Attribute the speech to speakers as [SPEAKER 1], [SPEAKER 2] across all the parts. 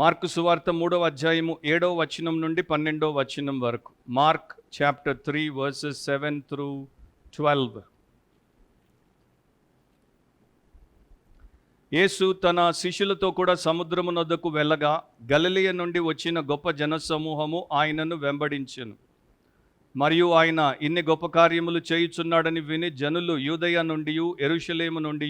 [SPEAKER 1] Mark సువార్త 3వ అధ్యాయము 7వ వచనం నుండి 12వ వచనం వరకు. Mark chapter 3 versus 7 through 12. యేసు తన శిష్యులతో కూడా సముద్రము నొద్దకు వెళ్ళగా గలిలయ నుండి వచ్చిన గొప్ప జనసమూహము ఆయనను వెంబడించెను. మరియు ఆయన ఇన్ని గొప్ప కార్యములు చేయుచున్నాడని విని జనులు యూదయ నుండి, యెరూషలేము నుండి,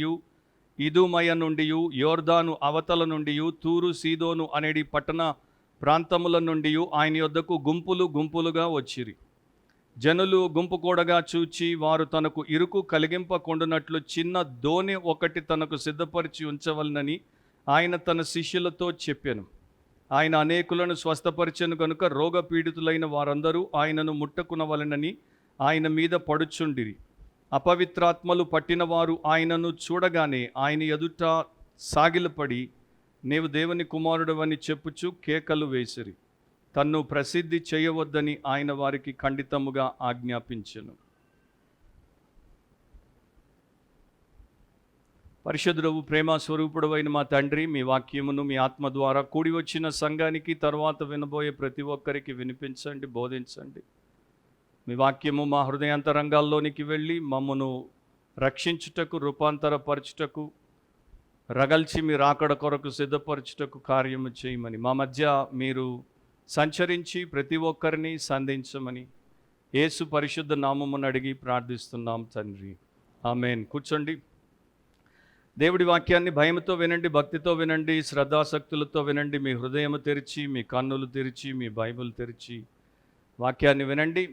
[SPEAKER 1] ఇదుమయ నుండి, యోర్దాను అవతల నుండి, తూరు సీదోను అనేటి పట్టణ ప్రాంతముల నుండి ఆయన యొద్దకు గుంపులు గుంపులుగా వచ్చిరి. జనులు గుంపు కూడగా చూచి వారు తనకు ఇరుకు కలిగింపకుండునట్లు చిన్న దోణి ఒకటి తనకు సిద్ధపరిచి ఉంచవలనని ఆయన తన శిష్యులతో చెప్పెను. ఆయన అనేకులను స్వస్థపరిచెను కనుక రోగపీడితులైన వారందరూ ఆయనను ముట్టకునవలనని ఆయన మీద పడుచుండిరి. అపవిత్రాత్మలు పట్టినవారు ఆయనను చూడగానే ఆయన ఎదుట సాగిలపడి నీవు దేవుని కుమారుడవని చెప్పుచు కేకలు వేసిరి. తన్ను ప్రసిద్ధి చేయవద్దని ఆయన వారికి ఖండితముగా ఆజ్ఞాపించెను. పరిశుద్ధుడవు ప్రేమ స్వరూపుడవైన మా తండ్రి, మీ వాక్యమును మీ ఆత్మ ద్వారా కూడి వచ్చిన సంఘానికి తర్వాత వినబోయే ప్రతి ఒక్కరికి వినిపించండి, బోధించండి. మీ వాక్యము మా హృదయాంతరంగాల్లోనికి వెళ్ళి మమ్మను రక్షించుటకు, రూపాంతరపరచుటకు, రగల్చి మీ రాకడ కొరకు సిద్ధపరచుటకు కార్యము చేయమని, మా మధ్య మీరు సంచరించి ప్రతి ఒక్కరిని సంధించమని యేసు పరిశుద్ధ నామమును అడిగి ప్రార్థిస్తున్నాం తండ్రి, ఆమేన్. కూర్చోండి. దేవుడి వాక్యాన్ని భయముతో వినండి, భక్తితో వినండి, శ్రద్ధాసక్తులతో వినండి. మీ హృదయము తెరిచి, మీ కన్నులు తెరిచి, మీ బైబిల్ తెరిచి వాక్యాన్ని వినండి.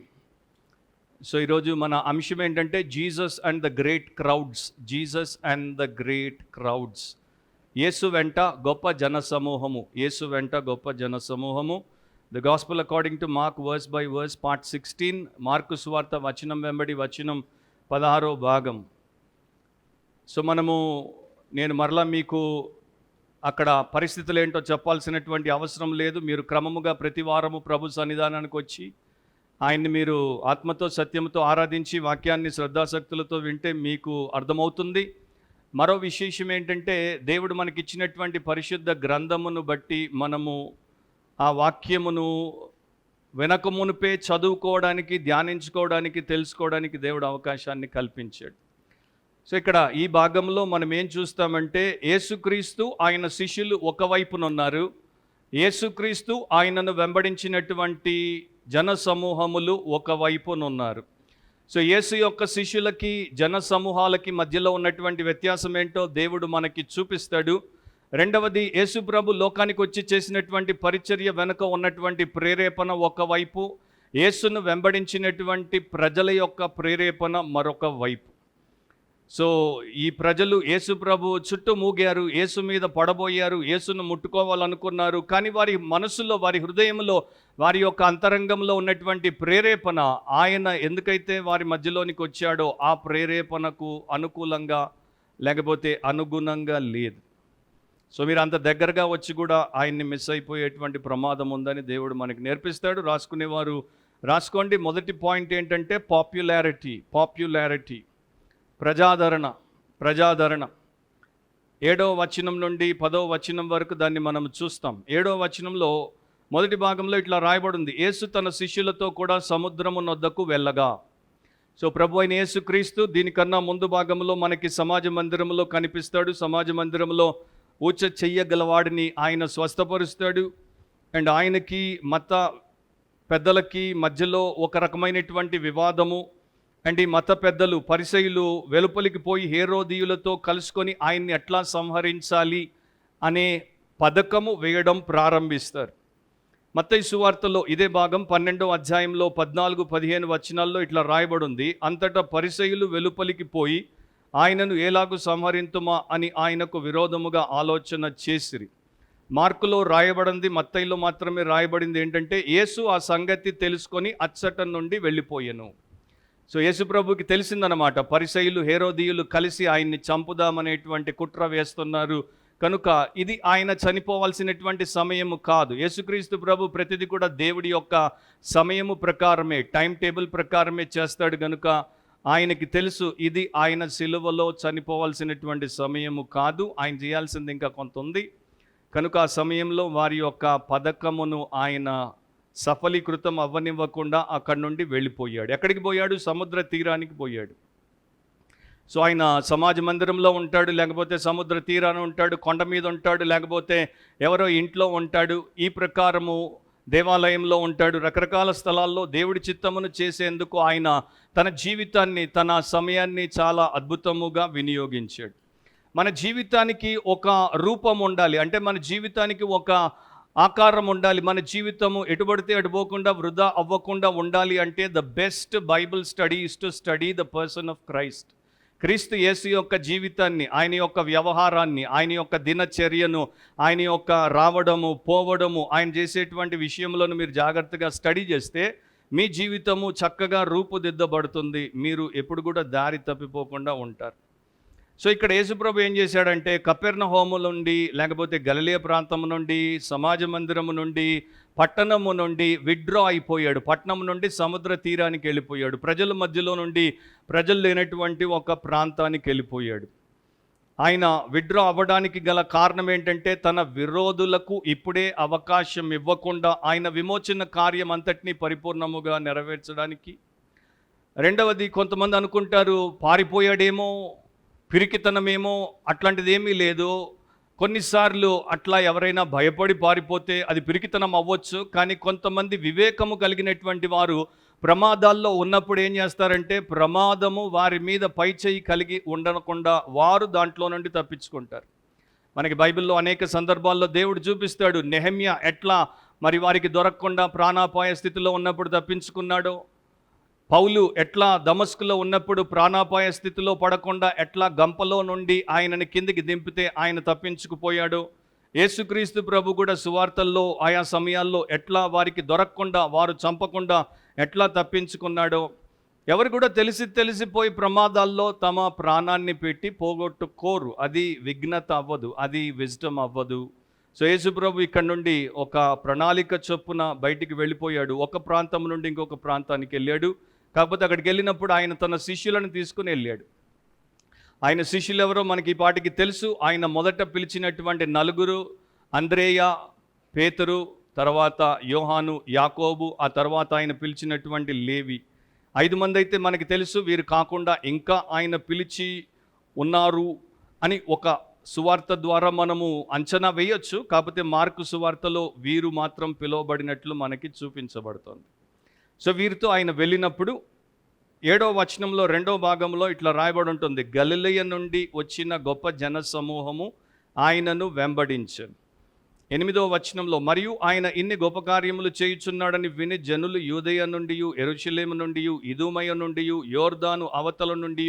[SPEAKER 1] సో ఈరోజు మన అంశం ఏంటంటే Jesus and the great crowds. Jesus and the great crowds. యేసు వెంట గొప్ప జనసమూహము. యేసు వెంట గొప్ప జనసమూహము. The gospel according to Mark verse by verse part 16. Mark సువార్త వచనం వెంబడి వచనం 16వ భాగం. సో నేను మరలా మీకు అక్కడ పరిస్థితులు ఏంటో చెప్పాల్సినటువంటి అవసరం లేదు. మీరు క్రమముగా ప్రతి వారము ప్రభు సన్నిధానానికి వచ్చి ఆయన్ని మీరు ఆత్మతో సత్యంతో ఆరాధించి వాక్యాన్ని శ్రద్ధాసక్తులతో వింటే మీకు అర్థమవుతుంది. మరో విశేషం ఏంటంటే దేవుడు మనకిచ్చినటువంటి పరిశుద్ధ గ్రంథమును బట్టి మనము ఆ వాక్యమును వెనక మునిపే చదువుకోవడానికి, ధ్యానించుకోవడానికి, తెలుసుకోవడానికి దేవుడు అవకాశాన్ని కల్పించాడు. సో ఇక్కడ ఈ భాగంలో మనం ఏం చూస్తామంటే యేసుక్రీస్తు ఆయన శిష్యులు ఒకవైపునున్నారు, యేసుక్రీస్తు ఆయనను వెంబడించినటువంటి జన సమూహములు ఒకవైపునున్నారు. సో యేసు యొక్క శిష్యులకి జన సమూహాలకి మధ్యలో ఉన్నటువంటి వ్యత్యాసం ఏంటో దేవుడు మనకి చూపిస్తాడు. రెండవది, యేసు ప్రభు లోకానికి వచ్చి చేసినటువంటి పరిచర్య వెనుక ఉన్నటువంటి ప్రేరేపణ ఒకవైపు, యేసును వెంబడించినటువంటి ప్రజల యొక్క ప్రేరేపణ మరొక వైపు. సో ఈ ప్రజలు యేసు ప్రభు చుట్టూ మూగారు, యేసు మీద పడబోయారు, యేసును ముట్టుకోవాలనుకున్నారు. కానీ వారి మనసులో, వారి హృదయంలో, వారి యొక్క అంతరంగంలో ఉన్నటువంటి ప్రేరేపణ ఆయన ఎందుకైతే వారి మధ్యలోనికి వచ్చాడో ఆ ప్రేరేపణకు అనుకూలంగా లేకపోతే అనుగుణంగా లేదు. సో మీరు అంత దగ్గరగా వచ్చి కూడా ఆయన్ని మిస్ అయిపోయేటువంటి ప్రమాదం ఉందని దేవుడు మనకి నేర్పిస్తాడు. రాసుకునేవారు రాసుకోండి. మొదటి పాయింట్ ఏంటంటే పాపులారిటీ, ప్రజాదరణ. 7వ వచనం నుండి 10వ వచనం వరకు దాన్ని మనం చూస్తాం. 7వ వచనంలో మొదటి భాగంలో ఇట్లా రాయబడింది, యేసు తన శిష్యులతో కూడా సముద్రము నొద్దకు వెళ్ళగా. సో ప్రభు అయిన యేసుక్రీస్తు దీనికన్నా ముందు భాగంలో మనకి సమాజ మందిరంలో కనిపిస్తాడు. సమాజ మందిరంలో ఊచ చెయ్యగలవాడిని ఆయన స్వస్థపరుస్తాడు. అండ్ ఆయనకి మత పెద్దలకి మధ్యలో ఒక రకమైనటువంటి వివాదము. అండ్ ఈ మత పెద్దలు పరిసయ్యులు వెలుపలికి పోయి హేరోదీయులతో కలుసుకొని ఆయన్ని ఎట్లా సంహరించాలి అనే పథకము వేయడం ప్రారంభిస్తారు. మత్తయి సువార్తలో ఇదే భాగం 12వ అధ్యాయంలో 14-15 వచనాల్లో ఇట్లా రాయబడింది, అంతటా పరిసయ్యులు వెలుపలికి పోయి ఆయనను ఎలాగూ సంహరింతుమా అని ఆయనకు విరోధముగా ఆలోచన చేసిరి. మార్కులో రాయబడింది, మత్తయిలో మాత్రమే రాయబడింది ఏంటంటే యేసు ఆ సంగతి తెలుసుకొని అచ్చట నుండి వెళ్ళిపోయెను. సో యేసు ప్రభుకి తెలిసిందనమాట, పరిసయ్యులు హేరోదీయులు కలిసి ఆయన్ని చంపుదామనేటువంటి కుట్ర వేస్తున్నారు కనుక ఇది ఆయన చనిపోవాల్సినటువంటి సమయము కాదు. యేసుక్రీస్తు ప్రభు ప్రతిదీ కూడా దేవుడి యొక్క సమయము ప్రకారమే, టైం టేబుల్ ప్రకారమే చేస్తాడు కనుక ఆయనకి తెలుసు ఇది ఆయన సిలువలో చనిపోవాల్సినటువంటి సమయము కాదు, ఆయన చేయాల్సింది ఇంకా కొంత ఉంది. కనుక ఆ సమయంలో వారి యొక్క పథకమును ఆయన సఫలీకృతం అవ్వనివ్వకుండా అక్కడి నుండి వెళ్ళిపోయాడు. ఎక్కడికి పోయాడు? సముద్ర తీరానికి పోయాడు. సో ఆయన సమాజ మందిరంలో ఉంటాడు, లేకపోతే సముద్ర తీరాన ఉంటాడు, కొండ మీద ఉంటాడు, లేకపోతే ఎవరో ఇంట్లో ఉంటాడు. ఈ ప్రకారము దేవాలయంలో ఉంటాడు. రకరకాల స్థలాల్లో దేవుడి చిత్తమును చేసేందుకు ఆయన తన జీవితాన్ని, తన సమయాన్ని చాలా అద్భుతముగా వినియోగించాడు. మన జీవితానికి ఒక రూపం ఉండాలి, అంటే మన జీవితానికి ఒక ఆకారం ఉండాలి. మన జీవితము ఎటుబడితే అటుపోకుండా వృధా అవ్వకుండా ఉండాలి అంటే the best Bible study is to study the person of Christ. క్రీస్తు యేసు యొక్క జీవితాన్ని, ఆయన యొక్క వ్యవహారాన్ని, ఆయన యొక్క దినచర్యను, ఆయన యొక్క రావడము పోవడము, ఆయన చేసేటువంటి విషయంలోనూ మీరు జాగ్రత్తగా స్టడీ చేస్తే మీ జీవితము చక్కగా రూపుదిద్దబడుతుంది. మీరు ఎప్పుడు కూడా దారి తప్పిపోకుండా ఉంటారు. సో ఇక్కడ యేసుప్రభు ఏం చేశాడంటే కపెర్నహూము నుండి, లేకపోతే గలిలయ ప్రాంతం నుండి, సమాజ మందిరము నుండి, పట్టణము నుండి విత్డ్రా అయిపోయాడు. పట్టణం నుండి సముద్ర తీరానికి వెళ్ళిపోయాడు. ప్రజల మధ్యలో నుండి ప్రజలు లేనటువంటి ఒక ప్రాంతానికి వెళ్ళిపోయాడు. ఆయన విత్డ్రా అవ్వడానికి గల కారణం ఏంటంటే తన విరోధులకు ఇప్పుడే అవకాశం ఇవ్వకుండా ఆయన విమోచన కార్యం అంతటినీ పరిపూర్ణముగా నెరవేర్చడానికి. రెండవది, కొంతమంది అనుకుంటారు పారిపోయాడేమో, పిరికితనమేమో, అట్లాంటిది ఏమీ లేదు. కొన్నిసార్లు అట్లా ఎవరైనా భయపడి పారిపోతే అది పిరికితనం అవ్వచ్చు. కానీ కొంతమంది వివేకము కలిగినటువంటి వారు ప్రమాదాల్లో ఉన్నప్పుడు ఏం చేస్తారంటే ప్రమాదము వారి మీద పైచేయి కలిగి ఉండకుండా వారు దాంట్లో నుండి తప్పించుకుంటారు. మనకి బైబిల్లో అనేక సందర్భాల్లో దేవుడు చూపిస్తాడు నెహెమ్యా ఎట్లా మరి వారికి దొరకకుండా ప్రాణాపాయ స్థితిలో ఉన్నప్పుడు తప్పించుకున్నాడో, పౌలు ఎట్లా దమస్కులో ఉన్నప్పుడు ప్రాణాపాయ స్థితిలో పడకుండా ఎట్లా గంపలో నుండి ఆయనని కిందికి దింపితే ఆయన తప్పించుకుపోయాడు. యేసుక్రీస్తు ప్రభు కూడా సువార్తల్లో ఆయా సమయాల్లో ఎట్లా వారికి దొరకకుండా, వారు చంపకుండా ఎట్లా తప్పించుకున్నాడో. ఎవరు కూడా తెలిసిపోయి ప్రమాదాల్లో తమ ప్రాణాన్ని పెట్టి పోగొట్టుకోరు. అది విఘ్నత అవ్వదు, అది విజ్డమ్ అవ్వదు. సో యేసు ప్రభు ఇక్కడ నుండి ఒక ప్రణాళిక చొప్పున బయటికి వెళ్ళిపోయాడు. ఒక ప్రాంతం నుండి ఇంకొక ప్రాంతానికి వెళ్ళాడు. కాకపోతే అక్కడికి వెళ్ళినప్పుడు ఆయన తన శిష్యులను తీసుకుని వెళ్ళాడు. ఆయన శిష్యులు ఎవరో మనకి ఈ పాటికి తెలుసు. ఆయన మొదట పిలిచినటువంటి నలుగురు, అంద్రేయ, పేతురు, తర్వాత యోహాను, యాకోబు, ఆ తర్వాత ఆయన పిలిచినటువంటి లేవి. 5 మంది అయితే మనకి తెలుసు. వీరు కాకుండా ఇంకా ఆయన పిలిచి ఉన్నారు అని ఒక సువార్త ద్వారా మనము అంచనా వేయొచ్చు. కాకపోతే మార్కు సువార్తలో వీరు మాత్రం పిలువబడినట్లు మనకి చూపించబడుతుంది. సో వీరితో ఆయన వెళ్ళినప్పుడు 7వ వచనంలో 2వ భాగంలో ఇట్లా రాయబడి ఉంటుంది, గలిలయ నుండి వచ్చిన గొప్ప జన సమూహము ఆయనను వెంబడించారు. 8వ వచనంలో, మరియు ఆయన ఇన్ని గొప్ప కార్యములు చేయుచున్నాడని విని జనులు యూదయ నుండి, యెరూషలేము నుండి, ఇదూమయ నుండి, యోర్దాను అవతల నుండి,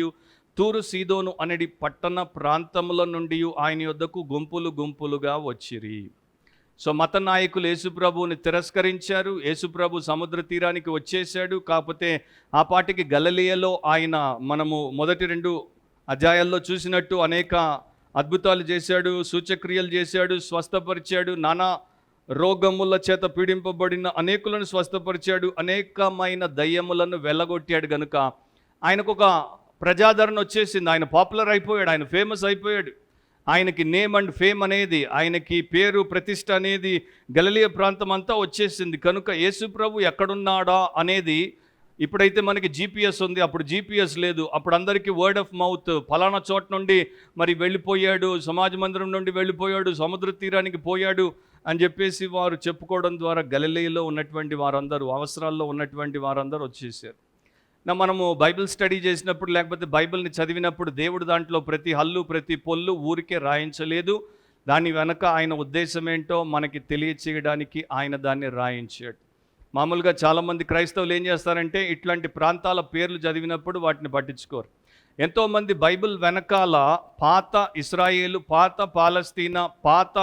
[SPEAKER 1] తూరు సీదోను అనేది పట్టణ ప్రాంతముల నుండి ఆయన యొద్దకు గుంపులు గుంపులుగా వచ్చిరి. సో మత నాయకులు యేసుప్రభుని తిరస్కరించారు. యేసుప్రభు సముద్ర తీరానికి వచ్చేసాడు. కాకపోతే ఆ పాటికి గలిలయలో ఆయన మనము మొదటి 2 అధ్యాయాల్లో చూసినట్టు అనేక అద్భుతాలు చేశాడు, సూచక్రియలు చేశాడు, స్వస్థపరిచాడు, నానా రోగముల చేత పీడింపబడిన అనేకులను స్వస్థపరిచాడు, అనేకమైన దయ్యములను వెళ్ళగొట్టాడు. కనుక ఆయనకు ఒక ప్రజాదరణ వచ్చేసింది. ఆయన పాపులర్ అయిపోయాడు, ఆయన ఫేమస్ అయిపోయాడు. ఆయనకి నేమ్ అండ్ ఫేమ్ అనేది, ఆయనకి పేరు ప్రతిష్ట అనేది గలిలయ ప్రాంతం అంతా వచ్చేసింది. కనుక యేసు ప్రభు ఎక్కడున్నాడా అనేది, ఇప్పుడైతే మనకి జీపీఎస్ ఉంది, అప్పుడు జీపీఎస్ లేదు. అప్పుడు అందరికీ వర్డ్ ఆఫ్ మౌత్, ఫలానా చోట నుండి మరి వెళ్ళిపోయాడు, సమాజ మందిరం నుండి వెళ్ళిపోయాడు, సముద్ర తీరానికి పోయాడు అని చెప్పేసి వారు చెప్పుకోవడం ద్వారా గలిలయలో ఉన్నటువంటి వారందరూ, అవసరాల్లో ఉన్నటువంటి వారందరూ వచ్చేసారు. మనము బైబిల్ స్టడీ చేసినప్పుడు, లేకపోతే బైబిల్ని చదివినప్పుడు దేవుడు దాంట్లో ప్రతి హల్లు, ప్రతి పొల్లు ఊరికే రాయించలేదు. దాని వెనక ఆయన ఉద్దేశం ఏంటో మనకి తెలియచేయడానికి ఆయన దాన్ని రాయించాడు. మామూలుగా చాలామంది క్రైస్తవులు ఏం చేస్తారంటే ఇట్లాంటి ప్రాంతాల పేర్లు చదివినప్పుడు వాటిని పట్టించుకోరు. ఎంతోమంది బైబిల్ వెనకాల పాత ఇస్రాయేలు, పాత పాలస్తీనా, పాత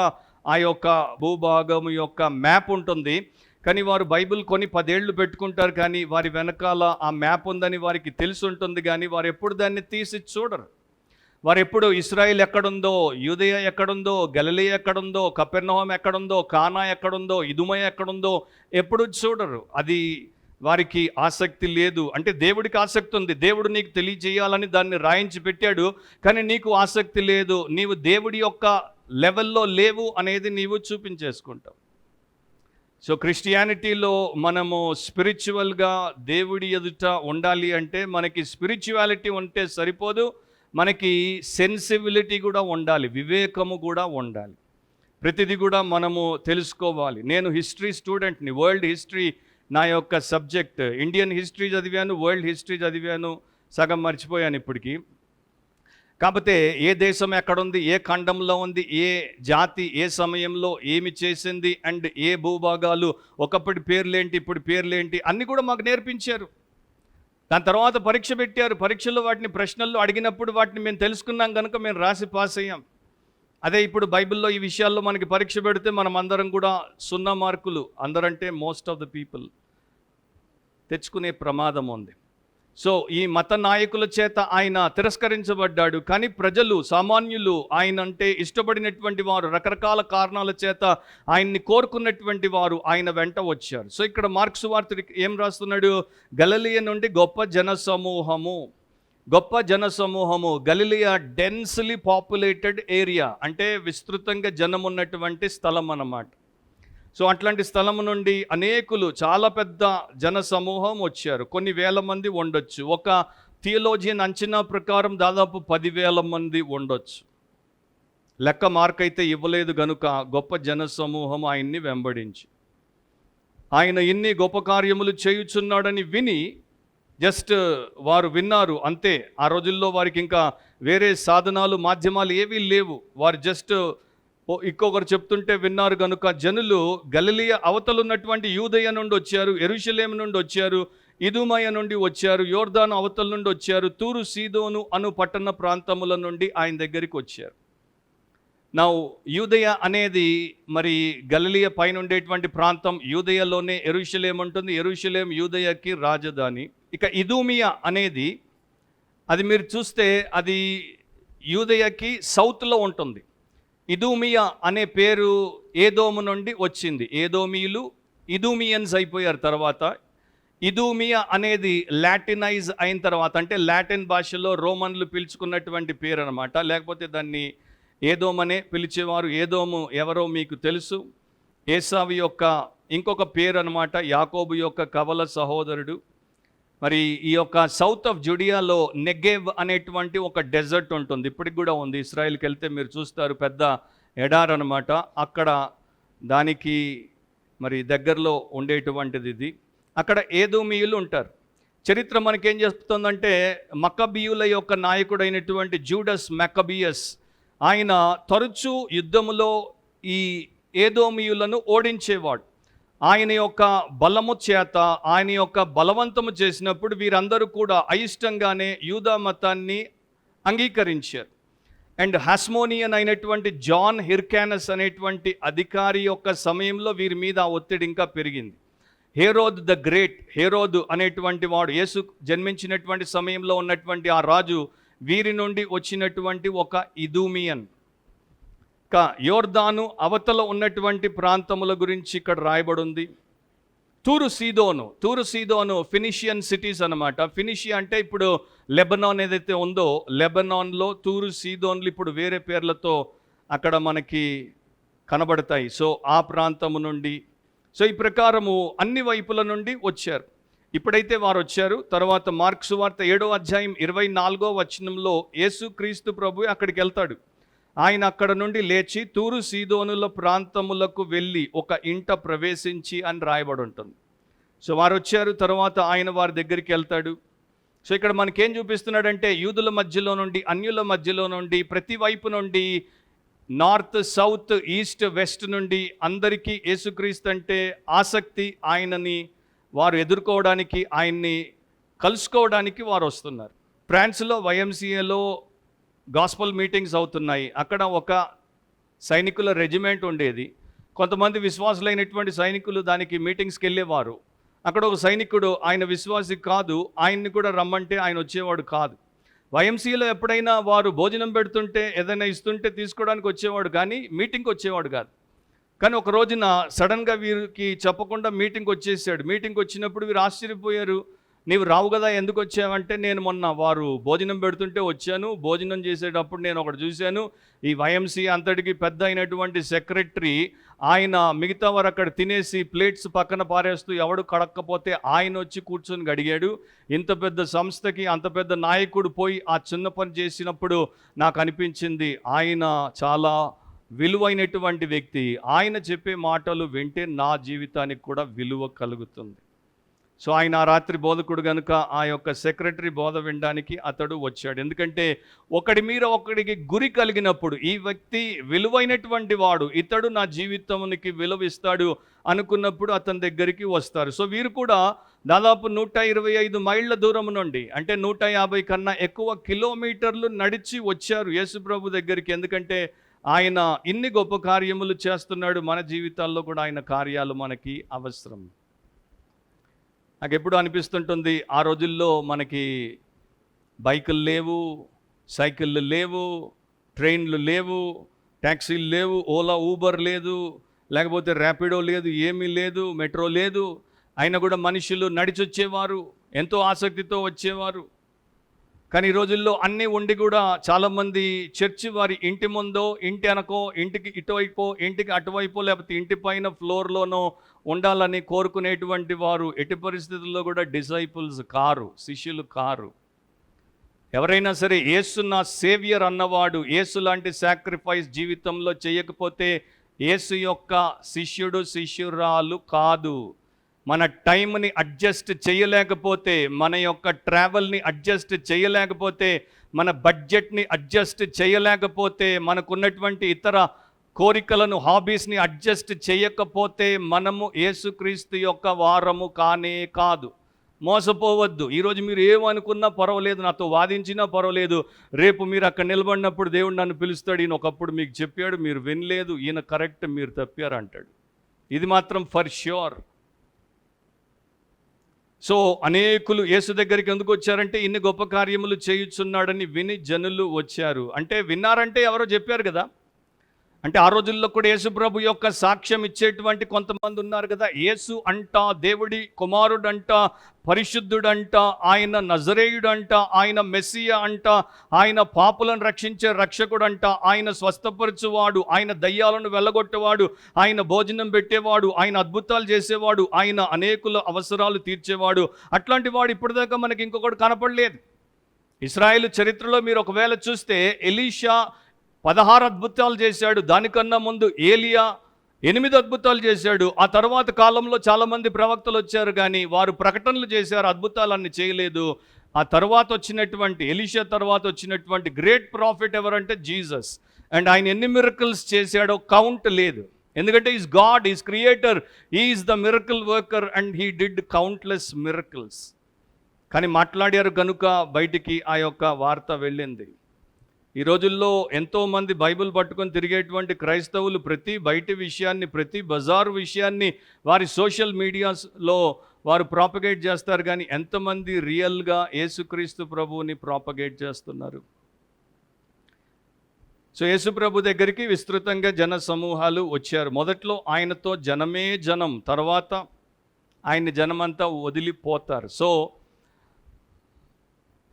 [SPEAKER 1] ఆ యొక్క భూభాగం యొక్క మ్యాప్ ఉంటుంది. కానీ వారు బైబిల్ కొని 10 ఏళ్ళు పెట్టుకుంటారు, కానీ వారి వెనకాల ఆ మ్యాప్ ఉందని వారికి తెలిసి ఉంటుంది. కానీ వారు ఎప్పుడు దాన్ని తీసి చూడరు. వారు ఎప్పుడు ఇశ్రాయేల్ ఎక్కడుందో, యూదయ ఎక్కడుందో, గలిలయ ఎక్కడుందో, కపెర్నహూము ఎక్కడుందో, కానా ఎక్కడుందో, ఇదుమయ ఎక్కడుందో ఎప్పుడు చూడరు. అది వారికి ఆసక్తి లేదు. అంటే దేవుడికి ఆసక్తి ఉంది, దేవుడు నీకు తెలియజేయాలని దాన్ని రాయించి పెట్టాడు, కానీ నీకు ఆసక్తి లేదు, నీవు దేవుడి యొక్క లెవెల్లో లేవు అనేది నీవు చూపించేసుకుంటావు. సో క్రిస్టియానిటీలో మనము స్పిరిచువల్గా దేవుడి ఎదుట ఉండాలి అంటే మనకి స్పిరిచువాలిటీ ఉంటే సరిపోదు, మనకి సెన్సిబిలిటీ కూడా ఉండాలి, వివేకము కూడా ఉండాలి. ప్రతిదీ కూడా మనము తెలుసుకోవాలి. నేను హిస్టరీ స్టూడెంట్ని, వరల్డ్ హిస్టరీ నా యొక్క సబ్జెక్ట్. ఇండియన్ హిస్టరీ చదివాను, వరల్డ్ హిస్టరీ చదివాను, సగం మర్చిపోయాను ఇప్పటికీ. కాకపోతే ఏ దేశం ఎక్కడుంది, ఏ ఖండంలో ఉంది, ఏ జాతి ఏ సమయంలో ఏమి చేసింది, అండ్ ఏ భూభాగాలు, ఒకప్పటి పేర్లేంటి ఇప్పుడు పేర్లేంటి అన్నీ కూడా మాకు నేర్పించారు. దాని తర్వాత పరీక్ష పెట్టారు, పరీక్షల్లో వాటిని ప్రశ్నల్లో అడిగినప్పుడు వాటిని మేము తెలుసుకున్నాం కనుక మేము రాసి పాస్ అయ్యాం. అదే ఇప్పుడు బైబిల్లో ఈ విషయాల్లో మనకి పరీక్ష పెడితే మనం అందరం కూడా 0 మార్కులు, అందరంటే మోస్ట్ ఆఫ్ ద పీపుల్ తెచ్చుకునే ప్రమాదం ఉంది. సో ఈ మత నాయకుల చేత ఆయన తిరస్కరించబడ్డాడు, కానీ ప్రజలు, సామాన్యులు ఆయన అంటే ఇష్టపడినటువంటి వారు, రకరకాల కారణాల చేత ఆయన్ని కోరుకున్నటువంటి వారు ఆయన వెంట వచ్చారు. సో ఇక్కడ మార్కు సువార్త ఏం రాస్తున్నాడు? గలిలయ నుండి గొప్ప జనసమూహము, గలిలయ డెన్స్లీ పాపులేటెడ్ ఏరియా, అంటే విస్తృతంగా జనం ఉన్నటువంటి స్థలం అన్నమాట. సో అట్లాంటి స్థలం నుండి అనేకులు, చాలా పెద్ద జన సమూహం వచ్చారు, కొన్ని వేల మంది ఉండొచ్చు. ఒక థియోలోజియన్ అంచనా ప్రకారం దాదాపు 10,000 మంది ఉండొచ్చు. లెక్క మార్క్ అయితే ఇవ్వలేదు గనుక గొప్ప జన సమూహం ఆయన్ని వెంబడించి, ఆయన ఇన్ని గొప్ప కార్యములు చేయుచున్నాడని విని జస్ట్ వారు విన్నారు అంతే. ఆ రోజుల్లో వారికి ఇంకా వేరే సాధనాలు, మాధ్యమాలు ఏవీ లేవు. వారు జస్ట్ ఇంకొకరు చెప్తుంటే విన్నారు కనుక జనులు గలిలయ అవతలున్నటువంటి యూదయ నుండి వచ్చారు, యెరూషలేము నుండి వచ్చారు, ఇదుమయ నుండి వచ్చారు, యోర్దాను అవతల నుండి వచ్చారు, తూరు సీదోను అను పట్టణ ప్రాంతముల నుండి ఆయన దగ్గరికి వచ్చారు. నా యూదయ అనేది మరి గలిలయ పైన ఉండేటువంటి ప్రాంతం, యూదయలోనే యెరూషలేము ఉంటుంది, యెరూషలేము యూదయకి రాజధాని. ఇక ఇదుమియా అనేది, అది మీరు చూస్తే అది యూదయకి సౌత్లో ఉంటుంది. ఇదుమియా అనే పేరు ఏదోము నుండి వచ్చింది. ఏదోమీయులు ఇదుమియన్స్ అయిపోయారు తర్వాత. ఇదుమియా అనేది లాటినైజ్ అయిన తర్వాత, అంటే లాటిన్ భాషలో రోమన్లు పిలుచుకున్నటువంటి పేరు అనమాట. లేకపోతే దాన్ని ఏదోమనే పిలిచేవారు. ఏదోము ఎవరో మీకు తెలుసు, ఏసావు యొక్క ఇంకొక పేరు అనమాట, యాకోబు యొక్క కవల సహోదరుడు. మరి ఈ యొక్క సౌత్ ఆఫ్ జుడియాలో నెగెవ్ అనేటువంటి ఒక డెజర్ట్ ఉంటుంది, ఇప్పటికి కూడా ఉంది. ఇస్రాయిల్కి వెళ్తే మీరు చూస్తారు, పెద్ద ఎడార్ అనమాట. అక్కడ దానికి మరి దగ్గరలో ఉండేటువంటిది ఇది. అక్కడ ఏదోమీయులు ఉంటారు. చరిత్ర మనకేం చెప్తుందంటే, మక్కబీయుల యొక్క నాయకుడైనటువంటి జూడస్ మక్కబియస్, ఆయన తరచూ యుద్ధములో ఈ ఏదోమీయులను ఓడించేవాడు. ఆయన యొక్క బలము చేత, ఆయన యొక్క బలవంతము చేసినప్పుడు వీరందరూ కూడా అయిష్టంగానే యూదా మతాన్ని అంగీకరించారు. అండ్ హాస్మోనియన్ అయినటువంటి జాన్ హిర్కానస్ అనేటువంటి అధికారి యొక్క సమయంలో వీరి మీద ఆ ఒత్తిడి ఇంకా పెరిగింది. హేరోద్ ద గ్రేట్, హేరోదు అనేటువంటి వాడు, యేసు జన్మించినటువంటి సమయంలో ఉన్నటువంటి ఆ రాజు, వీరి నుండి వచ్చినటువంటి ఒక ఇదుమియన్. యోర్దాను అవతల ఉన్నటువంటి ప్రాంతముల గురించి ఇక్కడ రాయబడి ఉంది. తూరు సీదోను ఫినిషియన్ సిటీస్ అనమాట. ఫినిషియా అంటే ఇప్పుడు లెబనాన్ ఏదైతే ఉందో, లెబనాన్లో తూరు సీదోన్లు ఇప్పుడు వేరే పేర్లతో అక్కడ మనకి కనబడతాయి. సో ఆ ప్రాంతము నుండి, సో ఈ ప్రకారము అన్ని వైపుల నుండి వచ్చారు. ఇప్పుడైతే వారు వచ్చారు. తర్వాత మార్కు సువార్త 7వ అధ్యాయం 24వ వచనంలో యేసుక్రీస్తు ప్రభు అక్కడికి వెళ్తాడు. ఆయన అక్కడ నుండి లేచి తూరు సీదోనుల ప్రాంతములకు వెళ్ళి ఒక ఇంట ప్రవేశించి అని రాయబడి ఉంటుంది. సో వారు వచ్చారు, తర్వాత ఆయన వారి దగ్గరికి వెళ్తాడు. సో ఇక్కడ మనకేం చూపిస్తున్నాడంటే, యూదుల మధ్యలో నుండి, అన్యుల మధ్యలో నుండి, ప్రతి వైపు నుండి, నార్త్, సౌత్, ఈస్ట్, వెస్ట్ నుండి అందరికీ యేసుక్రీస్తు అంటే ఆసక్తి. ఆయనని వారు ఎదుర్కోవడానికి, ఆయన్ని కలుసుకోవడానికి వారు వస్తున్నారు. ఫ్రాన్స్లో YMCAలో గాస్పల్ మీటింగ్స్ అవుతున్నాయి. అక్కడ ఒక సైనికుల రెజిమెంట్ ఉండేది. కొంతమంది విశ్వాసులైనటువంటి సైనికులు దానికి మీటింగ్స్కి వెళ్ళేవారు. అక్కడ ఒక సైనికుడు, ఆయన విశ్వాసి కాదు, ఆయన్ని కూడా రమ్మంటే ఆయన వచ్చేవాడు కాదు. YMCAలో ఎప్పుడైనా వారు భోజనం పెడుతుంటే, ఏదైనా ఇస్తుంటే తీసుకోవడానికి వచ్చేవాడు, కానీ మీటింగ్కి వచ్చేవాడు కాదు. కానీ ఒక రోజున సడన్గా వీరికి చెప్పకుండా మీటింగ్కి వచ్చేసాడు. మీటింగ్కి వచ్చినప్పుడు వీరు ఆశ్చర్యపోయారు. నీవు రావు కదా, ఎందుకు వచ్చావంటే, నేను మొన్న వారు భోజనం పెడుతుంటే వచ్చాను. భోజనం చేసేటప్పుడు నేను ఒకటి చూశాను. ఈ వైఎంసీ అంతటికి పెద్ద అయినటువంటి సెక్రటరీ, ఆయన మిగతా వారు అక్కడ తినేసి ప్లేట్స్ పక్కన పారేస్తూ ఎవడు కడక్కపోతే ఆయన వచ్చి కూర్చొని అడిగాడు. ఇంత పెద్ద సంస్థకి అంత పెద్ద నాయకుడు పోయి ఆ చిన్న పని చేసినప్పుడు నాకు అనిపించింది ఆయన చాలా విలువైనటువంటి వ్యక్తి. ఆయన చెప్పే మాటలు వింటే నా జీవితానికి కూడా విలువ కలుగుతుంది. సో ఆయన ఆ రాత్రి బోధకుడు కనుక ఆ యొక్క సెక్రటరీ బోధ వినడానికి అతడు వచ్చాడు. ఎందుకంటే ఒకడి మీద ఒకడికి గురి కలిగినప్పుడు, ఈ వ్యక్తి విలువైనటువంటి వాడు, ఇతడు నా జీవితానికి విలువిస్తాడు అనుకున్నప్పుడు అతని దగ్గరికి వస్తారు. సో వీరు కూడా దాదాపు 125 మైళ్ళ దూరం నుండి, అంటే 150 కన్నా ఎక్కువ కిలోమీటర్లు నడిచి వచ్చారు యేసుప్రభు దగ్గరికి. ఎందుకంటే ఆయన ఇన్ని గొప్ప కార్యములు చేస్తున్నాడు. మన జీవితాల్లో కూడా ఆయన కార్యాలు మనకి అవసరం. నాకు ఎప్పుడు అనిపిస్తుంటుంది, ఆ రోజుల్లో మనకి బైకులు లేవు, సైకిళ్ళు లేవు, ట్రైన్లు లేవు, ట్యాక్సీలు లేవు, ఓలా ఊబర్ లేదు, లేకపోతే ర్యాపిడో లేదు, ఏమీ లేదు, మెట్రో లేదు. అయినా కూడా మనుషులు నడిచి వచ్చేవారు, ఎంతో ఆసక్తితో వచ్చేవారు. కానీ ఈ రోజుల్లో అన్నీ ఉండి కూడా చాలామంది చర్చి వారి ఇంటి ముందో, ఇంటి వెనకో, ఇంటికి ఇటువైపో, ఇంటికి అటువైపో, లేకపోతే ఇంటి పైన ఫ్లోర్లోనో ఉండాలని కోరుకునేటువంటి వారు ఎట్టి పరిస్థితుల్లో కూడా డిసైపుల్స్ కారు, శిష్యులు కారు. ఎవరైనా సరే యేసు నా సేవియర్ అన్నవాడు యేసు లాంటి సాక్రిఫైస్ జీవితంలో చేయకపోతే యేసు యొక్క శిష్యుడు, శిష్యురాలు కాదు. మన టైంని అడ్జస్ట్ చేయలేకపోతే, మన యొక్క ట్రావెల్ని అడ్జస్ట్ చేయలేకపోతే, మన బడ్జెట్ని అడ్జస్ట్ చేయలేకపోతే, మనకున్నటువంటి ఇతర కోరికలను, హాబీస్ని అడ్జస్ట్ చేయకపోతే మనము యేసుక్రీస్తు యొక్క వారము కానే కాదు. మోసపోవద్దు. ఈరోజు మీరు ఏమనుకున్నా పర్వాలేదు, నాతో వాదించినా పర్వాలేదు, రేపు మీరు అక్కడ నిలబడినప్పుడు దేవుడు నన్ను పిలుస్తాడు, ఈయన ఒకప్పుడు మీకు చెప్పాడు, మీరు వినలేదు, ఈయన కరెక్ట్, మీరు తప్పారు అంటాడు. ఇది మాత్రం ఫర్ ష్యూర్. సో అనేకులు యేసు దగ్గరికి ఎందుకు వచ్చారంటే, ఇన్ని గొప్ప కార్యములు చేయుచున్నాడని విని జనులు వచ్చారు. అంటే విన్నారంటే ఎవరో చెప్పారు కదా. అంటే ఆ రోజుల్లో కూడా యేసు ప్రభు యొక్క సాక్ష్యం ఇచ్చేటువంటి కొంతమంది ఉన్నారు కదా. యేసు అంట దేవుడి కుమారుడంట, పరిశుద్ధుడంట, ఆయన నజరేయుడంట, ఆయన మెస్సియా అంట, ఆయన పాపులను రక్షించే రక్షకుడంట, ఆయన స్వస్థపరచువాడు, ఆయన దయ్యాలను వెళ్ళగొట్టేవాడు, ఆయన భోజనం పెట్టేవాడు, ఆయన అద్భుతాలు చేసేవాడు, ఆయన అనేకుల అవసరాలు తీర్చేవాడు. అట్లాంటి వాడు ఇప్పటిదాకా మనకి ఇంకొకటి కనపడలేదు. ఇశ్రాయేలు చరిత్రలో మీరు ఒకవేళ చూస్తే ఎలీషా 16 అద్భుతాలు చేశాడు. దానికన్నా ముందు ఏలియా 8 అద్భుతాలు చేశాడు. ఆ తర్వాత కాలంలో చాలామంది ప్రవక్తలు వచ్చారు, కానీ వారు ప్రకటనలు చేశారు, అద్భుతాలన్నీ చేయలేదు. ఆ తర్వాత వచ్చినటువంటి ఎలీషా తర్వాత వచ్చినటువంటి గ్రేట్ ప్రాఫిట్ ఎవరంటే జీసస్. అండ్ ఆయన ఎన్ని మిరకల్స్ చేశాడో కౌంట్ లేదు. ఎందుకంటే is God, is creator, is the miracle worker and he did countless miracles. కానీ మాట్లాడారు కనుక బయటికి ఆ యొక్క వార్త వెళ్ళింది. ఈ రోజుల్లో ఎంతోమంది బైబిల్ పట్టుకొని తిరిగేటువంటి క్రైస్తవులు ప్రతి బయటి విషయాన్ని, ప్రతి బజారు విషయాన్ని వారి సోషల్ మీడియాలో వారు ప్రాపగేట్ చేస్తారు, కానీ ఎంతమంది రియల్గా యేసుక్రీస్తు ప్రభువుని ప్రాపగేట్ చేస్తున్నారు? సో యేసు ప్రభు దగ్గరికి విస్తృతంగా జన సమూహాలు వచ్చారు. మొదట్లో ఆయనతో జనమే జనం, తర్వాత ఆయన జనమంతా వదిలిపోతారు. సో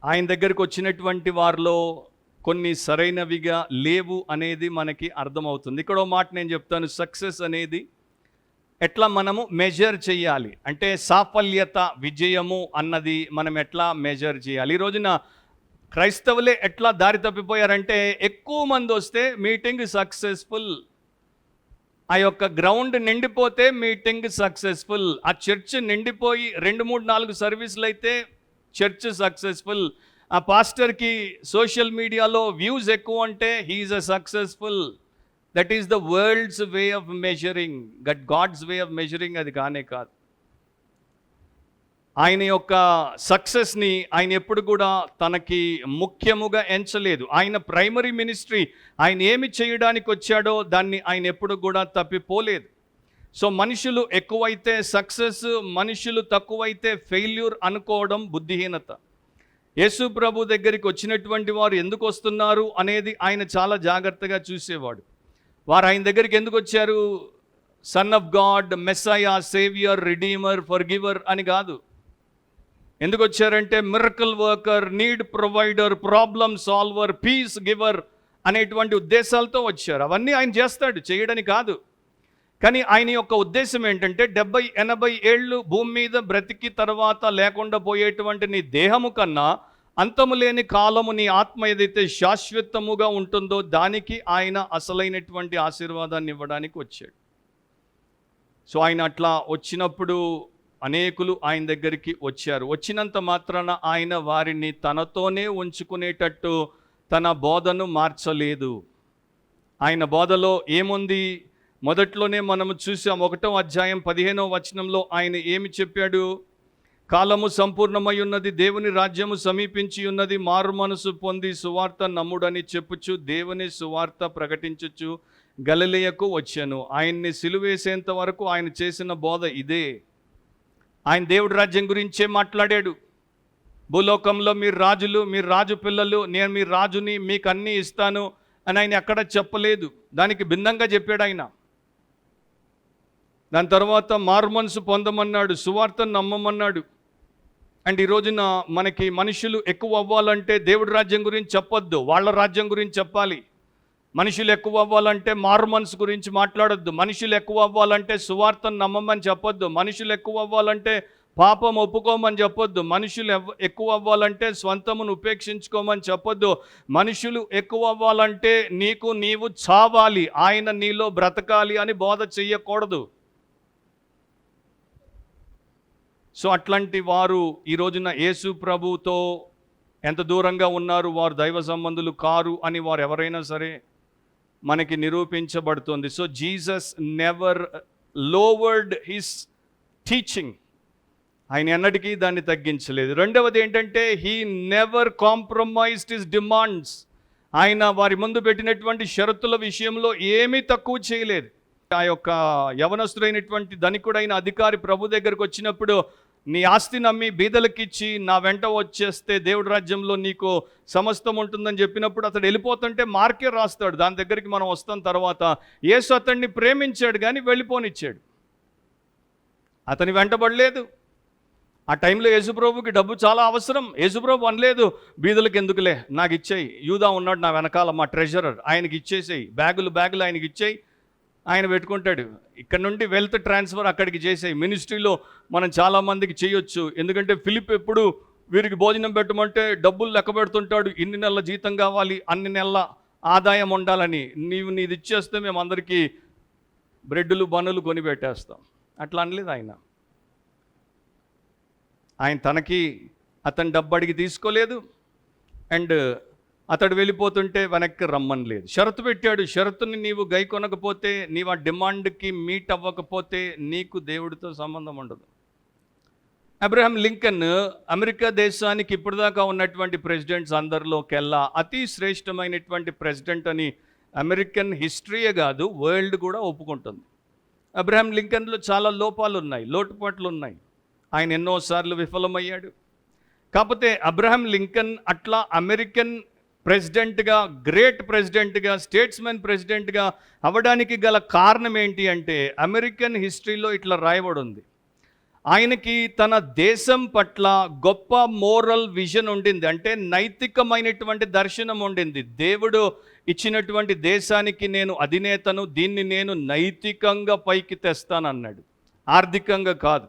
[SPEAKER 1] ఆయన దగ్గరికి వచ్చినటువంటి వారిలో కొన్ని సరైనవిగా లేవు అనేది మనకి అర్థమవుతుంది. ఇక్కడ ఒక మాట నేను చెప్తాను, సక్సెస్ అనేది ఎట్లా మనము మెజర్ చేయాలి అంటే, సాఫల్యత, విజయము అన్నది మనం ఎట్లా మెజర్ చేయాలి. ఈ రోజున క్రైస్తవులే ఎట్లా దారి తప్పిపోయారంటే, ఎక్కువ మంది వస్తే మీటింగ్ సక్సెస్ఫుల్, ఆ యొక్క గ్రౌండ్ నిండిపోతే మీటింగ్ సక్సెస్ఫుల్, ఆ చర్చ్ నిండిపోయి 2, 3, 4 సర్వీసులు అయితే చర్చ్ సక్సెస్ఫుల్, ఆ పాస్టర్కి సోషల్ మీడియాలో వ్యూస్ ఎక్కువ అంటే he is a successful. That is the world's way of measuring, but God's way of measuring అది కానే కాదు. ఆయన యొక్క సక్సెస్ని ఆయన ఎప్పుడు కూడా తనకి ముఖ్యముగా ఎంచలేదు. ఆయన ప్రైమరీ మినిస్ట్రీ, ఆయన ఏమి చేయడానికి వచ్చాడో దాన్ని ఆయన ఎప్పుడు కూడా తప్పిపోలేదు. సో మనుషులు ఎక్కువైతే సక్సెస్, మనుషులు తక్కువైతే ఫెయిల్యూర్ అనుకోవడం బుద్ధిహీనత. యేసు ప్రభు దగ్గరికి వచ్చినటువంటి వారు ఎందుకు వస్తున్నారు అనేది ఆయన చాలా జాగ్రత్తగా చూసేవాడు. వారు ఆయన దగ్గరికి ఎందుకు వచ్చారు? Son of God, messiah, saviour, redeemer, forgiver అని కాదు. ఎందుకు వచ్చారంటే miracle worker, need provider, problem solver, peace giver అనేటువంటి ఉద్దేశాలతో వచ్చారు. అవన్నీ ఆయన చేస్తాడు, చేయడని కాదు. కానీ ఆయన యొక్క ఉద్దేశం ఏంటంటే 70-80 ఏళ్ళు భూమి మీద బ్రతికి తర్వాత లేకుండా పోయేటువంటి నీ దేహము కన్నా అంతము లేని కాలము నీ ఆత్మ ఏదైతే శాశ్వతముగా ఉంటుందో దానికి ఆయన అసలైనటువంటి ఆశీర్వాదాన్ని ఇవ్వడానికి వచ్చాడు. సో ఆయన అట్లా వచ్చినప్పుడు అనేకులు ఆయన దగ్గరికి వచ్చారు. వచ్చినంత మాత్రాన ఆయన వారిని తనతోనే ఉంచుకునేటట్టు తన బోధను మార్చలేదు. ఆయన బోధలో ఏముంది? మొదట్లోనే మనము చూసాం, 1వ అధ్యాయం 15వ వచనంలో ఆయన ఏమి చెప్పాడు? కాలము సంపూర్ణమై ఉన్నది, దేవుని రాజ్యము సమీపించి ఉన్నది, మారు మనసు పొంది సువార్త నమ్ముడని చెప్పుచు దేవుని సువార్త ప్రకటించుచు గలిలయకు వచ్చాను. ఆయన్ని సిలువేసేంత వరకు ఆయన చేసిన బోధ ఇదే. ఆయన దేవుడి రాజ్యం గురించే మాట్లాడాడు. భూలోకంలో మీరు రాజులు, మీరు రాజు పిల్లలు, నేను మీ రాజుని, మీకు అన్నీ ఇస్తాను అని ఆయన ఎక్కడ చెప్పలేదు. దానికి భిన్నంగా చెప్పాడు ఆయన. దాని తర్వాత మారు మనసు పొందమన్నాడు, సువార్తను నమ్మమన్నాడు. అండ్ ఈ రోజున మనకి మనుషులు ఎక్కువ అవ్వాలంటే దేవుడి రాజ్యం గురించి చెప్పొద్దు, వాళ్ళ రాజ్యం గురించి చెప్పాలి. మనుషులు ఎక్కువ అవ్వాలంటే మారు మనసు గురించి మాట్లాడొద్దు. మనుషులు ఎక్కువ అవ్వాలంటే సువార్తను నమ్మమని చెప్పొద్దు. మనుషులు ఎక్కువ అవ్వాలంటే పాపం ఒప్పుకోమని చెప్పొద్దు. మనుషులు ఎక్కువ అవ్వాలంటే స్వంతమును ఉపేక్షించుకోమని చెప్పొద్దు. మనుషులు ఎక్కువ అవ్వాలంటే నీవు చావాలి, ఆయన నీలో బ్రతకాలి అని బోధ చెయ్యకూడదు. సో అట్లాంటి వారు ఈ రోజున యేసు ప్రభుతో ఎంత దూరంగా ఉన్నారు, వారు దైవ సంబంధులు కారు అని వారు ఎవరైనా సరే మనకి నిరూపించబడుతుంది. So Jesus never lowered his teaching. ఆయన ఎన్నటికీ దాన్ని తగ్గించలేదు. రెండవది ఏంటంటే he never compromised his demands. ఆయన వారి ముందు పెట్టినటువంటి షరతుల విషయంలో ఏమీ తక్కువ చేయలేదు. ఆ యొక్క యవనస్తుడైనటువంటి ధనికుడైన అధికారి ప్రభు దగ్గరకు వచ్చినప్పుడు, నీ ఆస్తి నమ్మి బీదలకిచ్చి నా వెంట వచ్చేస్తే దేవుడి రాజ్యంలో నీకు సమస్తం ఉంటుందని చెప్పినప్పుడు అతడు వెళ్ళిపోతుంటే మార్కే రాస్తాడు, దాని దగ్గరికి మనం వస్తాం తర్వాత. యేసు అతన్ని ప్రేమించాడు కానీ వెళ్ళిపోనిచ్చాడు, అతని వెంటబడలేదు. ఆ టైంలో యేసుప్రభుకి డబ్బు చాలా అవసరం. యేసుప్రభు అనలేదు, బీదలకు ఎందుకులే, నాకు ఇచ్చేయి, యూదా ఉన్నాడు నా వెనకాల మా ట్రెజరర్, ఆయనకి ఇచ్చేసేయి, బ్యాగులు ఆయనకి ఇచ్చేయి, ఆయన పెట్టుకుంటాడు. ఇక్కడ నుండి వెల్త్ ట్రాన్స్ఫర్ అక్కడికి చేసేయి. మినిస్ట్రీలో మనం చాలామందికి చేయొచ్చు. ఎందుకంటే ఫిలిప్ ఎప్పుడు వీరికి భోజనం పెట్టమంటే డబ్బులు లెక్క పెడుతుంటాడు, ఇన్ని నెలల జీతం కావాలి, అన్ని నెలల ఆదాయం ఉండాలని. నీది ఇచ్చేస్తే మేము అందరికీ బ్రెడ్లు బన్నులు కొని పెట్టేస్తాం. అట్లా అనలేదు ఆయన. ఆయన తనకి అతని డబ్బు అడిగి తీసుకోలేదు, అండ్ అతడు వెళ్ళిపోతుంటే వెనక్కి రమ్మని లేదు. షరతు పెట్టాడు, షరతుని నీవు గై కొనకపోతే, నీవు ఆ డిమాండ్కి మీట్ అవ్వకపోతే నీకు దేవుడితో సంబంధం ఉండదు. అబ్రహాం లింకన్ అమెరికా దేశానికి ఇప్పటిదాకా ఉన్నటువంటి ప్రెసిడెంట్స్ అందరిలోకెల్లా అతి శ్రేష్టమైనటువంటి ప్రెసిడెంట్ అని అమెరికన్ హిస్టరీయే కాదు, వరల్డ్ కూడా ఒప్పుకుంటుంది. అబ్రహాం లింకన్లో చాలా లోపాలు ఉన్నాయి, లోటుపాట్లు ఉన్నాయి. ఆయన ఎన్నోసార్లు విఫలమయ్యాడు. కాకపోతే అబ్రహాం లింకన్ అట్లా అమెరికన్ ప్రెసిడెంట్గా, గ్రేట్ ప్రెసిడెంట్గా, స్టేట్స్మెన్ ప్రెసిడెంట్గా అవ్వడానికి గల కారణం ఏంటి అంటే, అమెరికన్ హిస్టరీలో ఇట్లా రాయబడి ఉంది, ఆయనకి తన దేశం పట్ల గొప్ప మోరల్ విజన్ ఉండింది. అంటే నైతికమైనటువంటి దర్శనం ఉండింది. దేవుడు ఇచ్చినటువంటి దేశానికి నేను అధినేతను, దీన్ని నేను నైతికంగా పైకి తెస్తానన్నాడు, ఆర్థికంగా కాదు.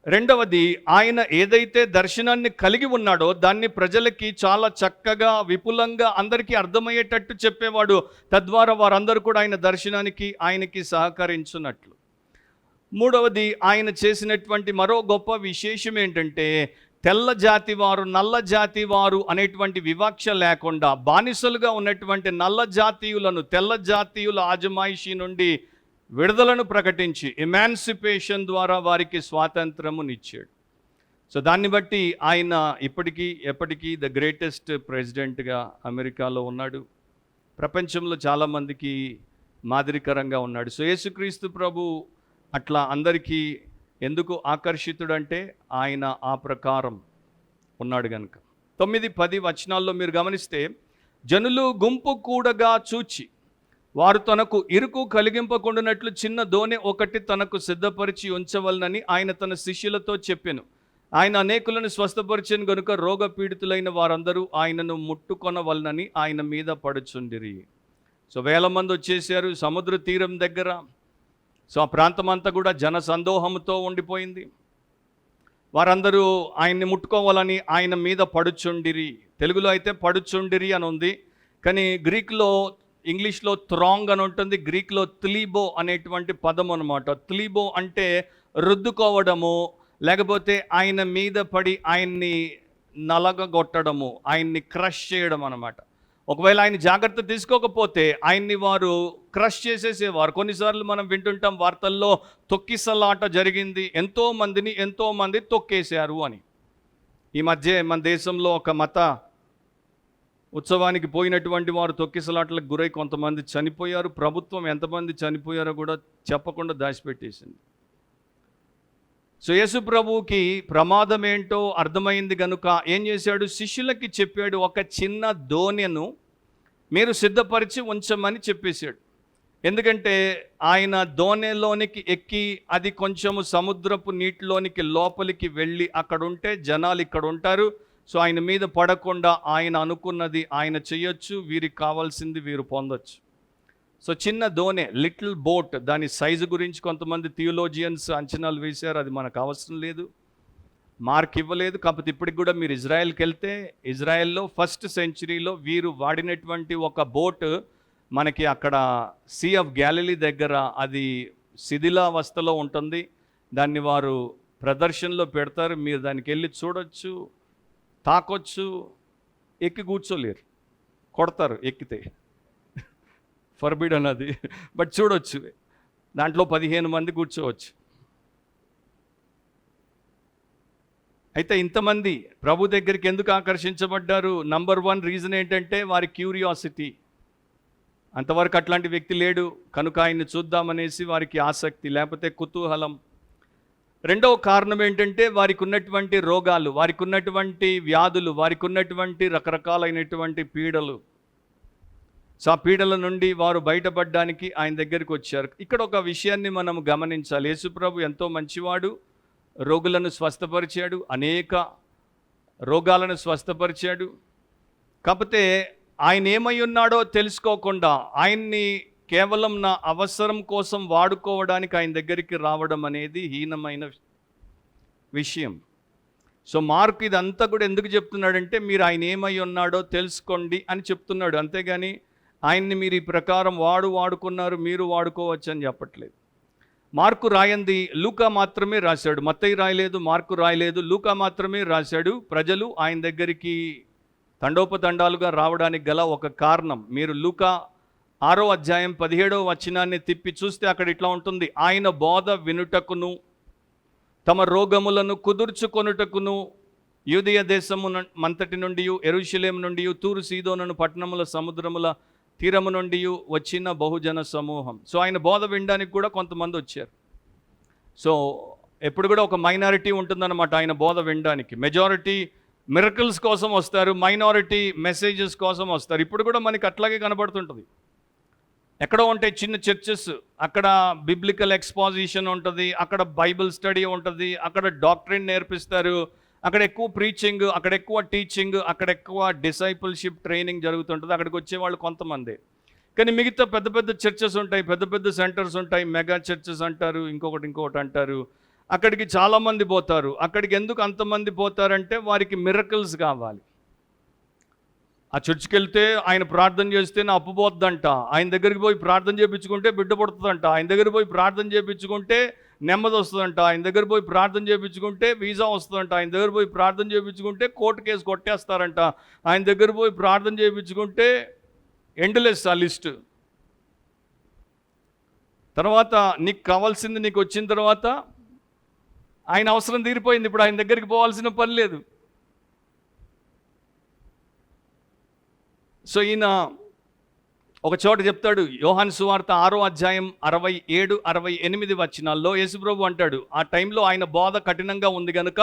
[SPEAKER 1] రెండవది, ఆయన ఏదైతే దర్శనాన్ని కలిగి ఉన్నాడో దాన్ని ప్రజలకి చాలా చక్కగా, విపులంగా అందరికీ అర్థమయ్యేటట్టు చెప్పేవాడు. తద్వారా వారందరూ కూడా ఆయన దర్శనానికి, ఆయనకి సహకరించున్నట్లు. మూడవది, ఆయన చేసినటువంటి మరో గొప్ప విశేషం ఏంటంటే, తెల్ల జాతి వారు, నల్ల జాతి వారు అనేటువంటి వివక్ష లేకుండా బానిసలుగా ఉన్నటువంటి నల్ల జాతీయులను తెల్ల జాతీయుల ఆజమాయిషీ నుండి విడుదలను ప్రకటించి ఎమాన్సిపేషన్ ద్వారా వారికి స్వాతంత్రమునిచ్చాడు. సో దాన్ని బట్టి ఆయన ఎప్పటికీ ద గ్రేటెస్ట్ ప్రెసిడెంట్గా అమెరికాలో ఉన్నాడు. ప్రపంచంలో చాలామందికి మాదిరికరంగా ఉన్నాడు. సో యేసుక్రీస్తు ప్రభు అట్లా అందరికీ ఎందుకు ఆకర్షితుడంటే ఆయన ఆ ప్రకారం ఉన్నాడు కనుక. 9-10 వచనాల్లో మీరు గమనిస్తే, జనులు గుంపు కూడగా చూచి వారు తనకు ఇరుకు కలిగింపకుండానట్లు చిన్న దోణి ఒకటి తనకు సిద్ధపరిచి ఉంచవలనని ఆయన తన శిష్యులతో చెప్పెను. ఆయన అనేకులను స్వస్థపరిచెను గనుక రోగపీడితులైన వారందరూ ఆయనను ముట్టుకొనవలనని ఆయన మీద పడుచుండిరి. సో వేల మంది వచ్చేసారు సముద్ర తీరం దగ్గర. సో ఆ ప్రాంతం అంతా కూడా జన సందోహంతో ఉండిపోయింది. వారందరూ ఆయన్ని ముట్టుకోవాలని ఆయన మీద పడుచుండిరి. తెలుగులో అయితే పడుచుండిరి అని ఉంది, కానీ గ్రీక్లో, ఇంగ్లీష్లో థ్రాంగ్ అని ఉంటుంది, గ్రీక్లో త్లీబో అనేటువంటి పదం అనమాట. త్లీబో అంటే రుద్దుకోవడము, లేకపోతే ఆయన మీద పడి ఆయన్ని నలగగొట్టడము, ఆయన్ని క్రష్ చేయడం అనమాట. ఒకవేళ ఆయన జాగ్రత్త తీసుకోకపోతే ఆయన్ని వారు క్రష్ చేసేసేవారు. కొన్నిసార్లు మనం వింటుంటాం వార్తల్లో తొక్కిసలాట జరిగింది, ఎంతోమంది తొక్కేశారు అని. ఈ మధ్య మన దేశంలో ఒక మత ఉత్సవానికి పోయినటువంటి వారు తొక్కిసలాటలకు గురై కొంతమంది చనిపోయారు. ప్రభుత్వం ఎంతమంది చనిపోయారో కూడా చెప్పకుండా దాచిపెట్టేసింది. సో యేసు ప్రభువుకి ప్రమాదం ఏంటో అర్థమైంది కనుక ఏం చేశాడు, శిష్యులకి చెప్పాడు, ఒక చిన్న దోణెను మీరు సిద్ధపరిచి ఉంచమని చెప్పేశాడు. ఎందుకంటే ఆయన దోణెలోనికి ఎక్కి అది కొంచెము సముద్రపు నీటిలోనికి లోపలికి వెళ్ళి అక్కడ ఉంటే జనాలు ఇక్కడ ఉంటారు. సో ఆయన మీద పడకుండా ఆయన అనుకున్నది ఆయన చేయొచ్చు, వీరికి కావాల్సింది వీరు పొందొచ్చు. సో చిన్న దోణె, లిటిల్ బోట్, దాని సైజు గురించి కొంతమంది థియోలోజియన్స్ అంచనాలు వేశారు. అది మనకు అవసరం లేదు, మార్క్ ఇవ్వలేదు. కాకపోతే ఇప్పటికి కూడా మీరు ఇజ్రాయెల్కి వెళ్తే ఇజ్రాయెల్లో 1st సెంచరీలో వీరు వాడినటువంటి ఒక బోట్ మనకి అక్కడ సీ ఆఫ్ గ్యాలిలీ దగ్గర అది శిథిలావస్థలో ఉంటుంది. దాన్ని వారు ప్రదర్శనలో పెడతారు. మీరు దానికి వెళ్ళి చూడొచ్చు, తాకొచ్చు, ఎక్కి కూర్చోలేరు, కొడతారు ఎక్కితే, ఫర్బిడ్ అన్నది. బట్ చూడొచ్చు, దాంట్లో 15 మంది కూర్చోవచ్చు. అయితే ఇంతమంది ప్రభు దగ్గరికి ఎందుకు ఆకర్షించబడ్డారు? నంబర్ 1 రీజన్ ఏంటంటే వారి క్యూరియాసిటీ. అంతవరకు అట్లాంటి వ్యక్తి లేడు కనుక ఆయన్ని చూద్దామనేసి వారికి ఆసక్తి, లేకపోతే కుతూహలం. రెండవ కారణం ఏంటంటే వారికి ఉన్నటువంటి రోగాలు, వారికి ఉన్నటువంటి వ్యాధులు, వారికి ఉన్నటువంటి రకరకాలైనటువంటి పీడలు. సో ఆ పీడల నుండి వారు బయటపడడానికి ఆయన దగ్గరికి వచ్చారు. ఇక్కడ ఒక విషయాన్ని మనం గమనించాలి. యేసుప్రభు ఎంతో మంచివాడు, రోగులను స్వస్థపరిచాడు, అనేక రోగాలను స్వస్థపరిచాడు. కాకపోతే ఆయన ఏమై ఉన్నాడో తెలుసుకోకుండా ఆయన్ని కేవలం నా అవసరం కోసం వాడుకోవడానికి ఆయన దగ్గరికి రావడం అనేది హీనమైన విషయం. సో మార్క్ ఇదంతా కూడా ఎందుకు చెప్తున్నాడంటే మీరు ఆయన ఏమై ఉన్నాడో తెలుసుకోండి అని చెప్తున్నాడు. అంతేగాని ఆయన్ని మీరు ఈ ప్రకారం వాడుకున్నారు, మీరు వాడుకోవచ్చు అని చెప్పట్లేదు. మార్కు రాయంది లూకా మాత్రమే రాశాడు. మత్తయి రాయలేదు, మార్కు రాయలేదు, లూకా మాత్రమే రాశాడు. ప్రజలు ఆయన దగ్గరికి తండోపతండాలుగా రావడానికి గల ఒక కారణం, మీరు లూకా 6వ అధ్యాయం 17వ వచనాన్ని తిప్పి చూస్తే అక్కడ ఇట్లా ఉంటుంది, ఆయన బోధ వినుటకును తమ రోగములను కుదుర్చుకొనుటకును యూదయ దేశము మంతటి నుండి, యెరూషలేము నుండి, తూరు సీదోను పట్టణముల సముద్రముల తీరము నుండి వచ్చిన బహుజన సమూహం. సో ఆయన బోధ వినడానికి కూడా కొంతమంది వచ్చారు. సో ఎప్పుడు కూడా ఒక మైనారిటీ ఉంటుందన్నమాట ఆయన బోధ వినడానికి. మెజారిటీ మిరకల్స్ కోసం వస్తారు, మైనారిటీ మెసేజెస్ కోసం వస్తారు. ఇప్పుడు కూడా మనకి అట్లాగే కనబడుతుంటుంది. ఎక్కడో ఉంటాయి చిన్న చర్చెస్, అక్కడ బిబ్లికల్ ఎక్స్పాజిషన్ ఉంటుంది, అక్కడ బైబిల్ స్టడీ ఉంటుంది, అక్కడ డాక్ట్రిన్ నేర్పిస్తారు, అక్కడ ఎక్కువ ప్రీచింగ్, అక్కడ ఎక్కువ టీచింగ్, అక్కడ ఎక్కువ డిసైపుల్షిప్ ట్రైనింగ్ జరుగుతుంటుంది. అక్కడికి వచ్చేవాళ్ళు కొంతమంది. కానీ మిగతా పెద్ద పెద్ద చర్చెస్ ఉంటాయి, పెద్ద పెద్ద సెంటర్స్ ఉంటాయి, మెగా చర్చెస్ అంటారు, ఇంకొకటి అంటారు. అక్కడికి చాలామంది పోతారు. అక్కడికి ఎందుకు అంతమంది పోతారంటే వారికి మిరకల్స్ కావాలి. ఆ చర్చికి వెళ్తే ఆయన ప్రార్థన చేస్తే నా అప్పు పోతుందంట, ఆయన దగ్గరికి పోయి ప్రార్థన చేయించుకుంటే బిడ్డ పుడుతుందంట, ఆయన దగ్గర పోయి ప్రార్థన చేయించుకుంటే నెమ్మది వస్తుందంట, ఆయన దగ్గర పోయి ప్రార్థన చేయించుకుంటే వీసా వస్తుందంట, ఆయన దగ్గర పోయి ప్రార్థన చేయించుకుంటే కోర్టు కేసు కొట్టేస్తారంట, ఆయన దగ్గర పోయి ప్రార్థన చేయించుకుంటే ఎండ్లెస్ ఆ లిస్టు. తర్వాత నీకు కావాల్సింది నీకు వచ్చిన తర్వాత ఆయన అవసరం తీరిపోయింది, ఇప్పుడు ఆయన దగ్గరికి పోవాల్సిన పని లేదు. సో ఈయన ఒక చోట చెప్తాడు, యోహాను సువార్త 6వ అధ్యాయం 67, 68 వచనాల్లో యేసుప్రభు అంటాడు, ఆ టైంలో ఆయన బోధ కఠినంగా ఉంది కనుక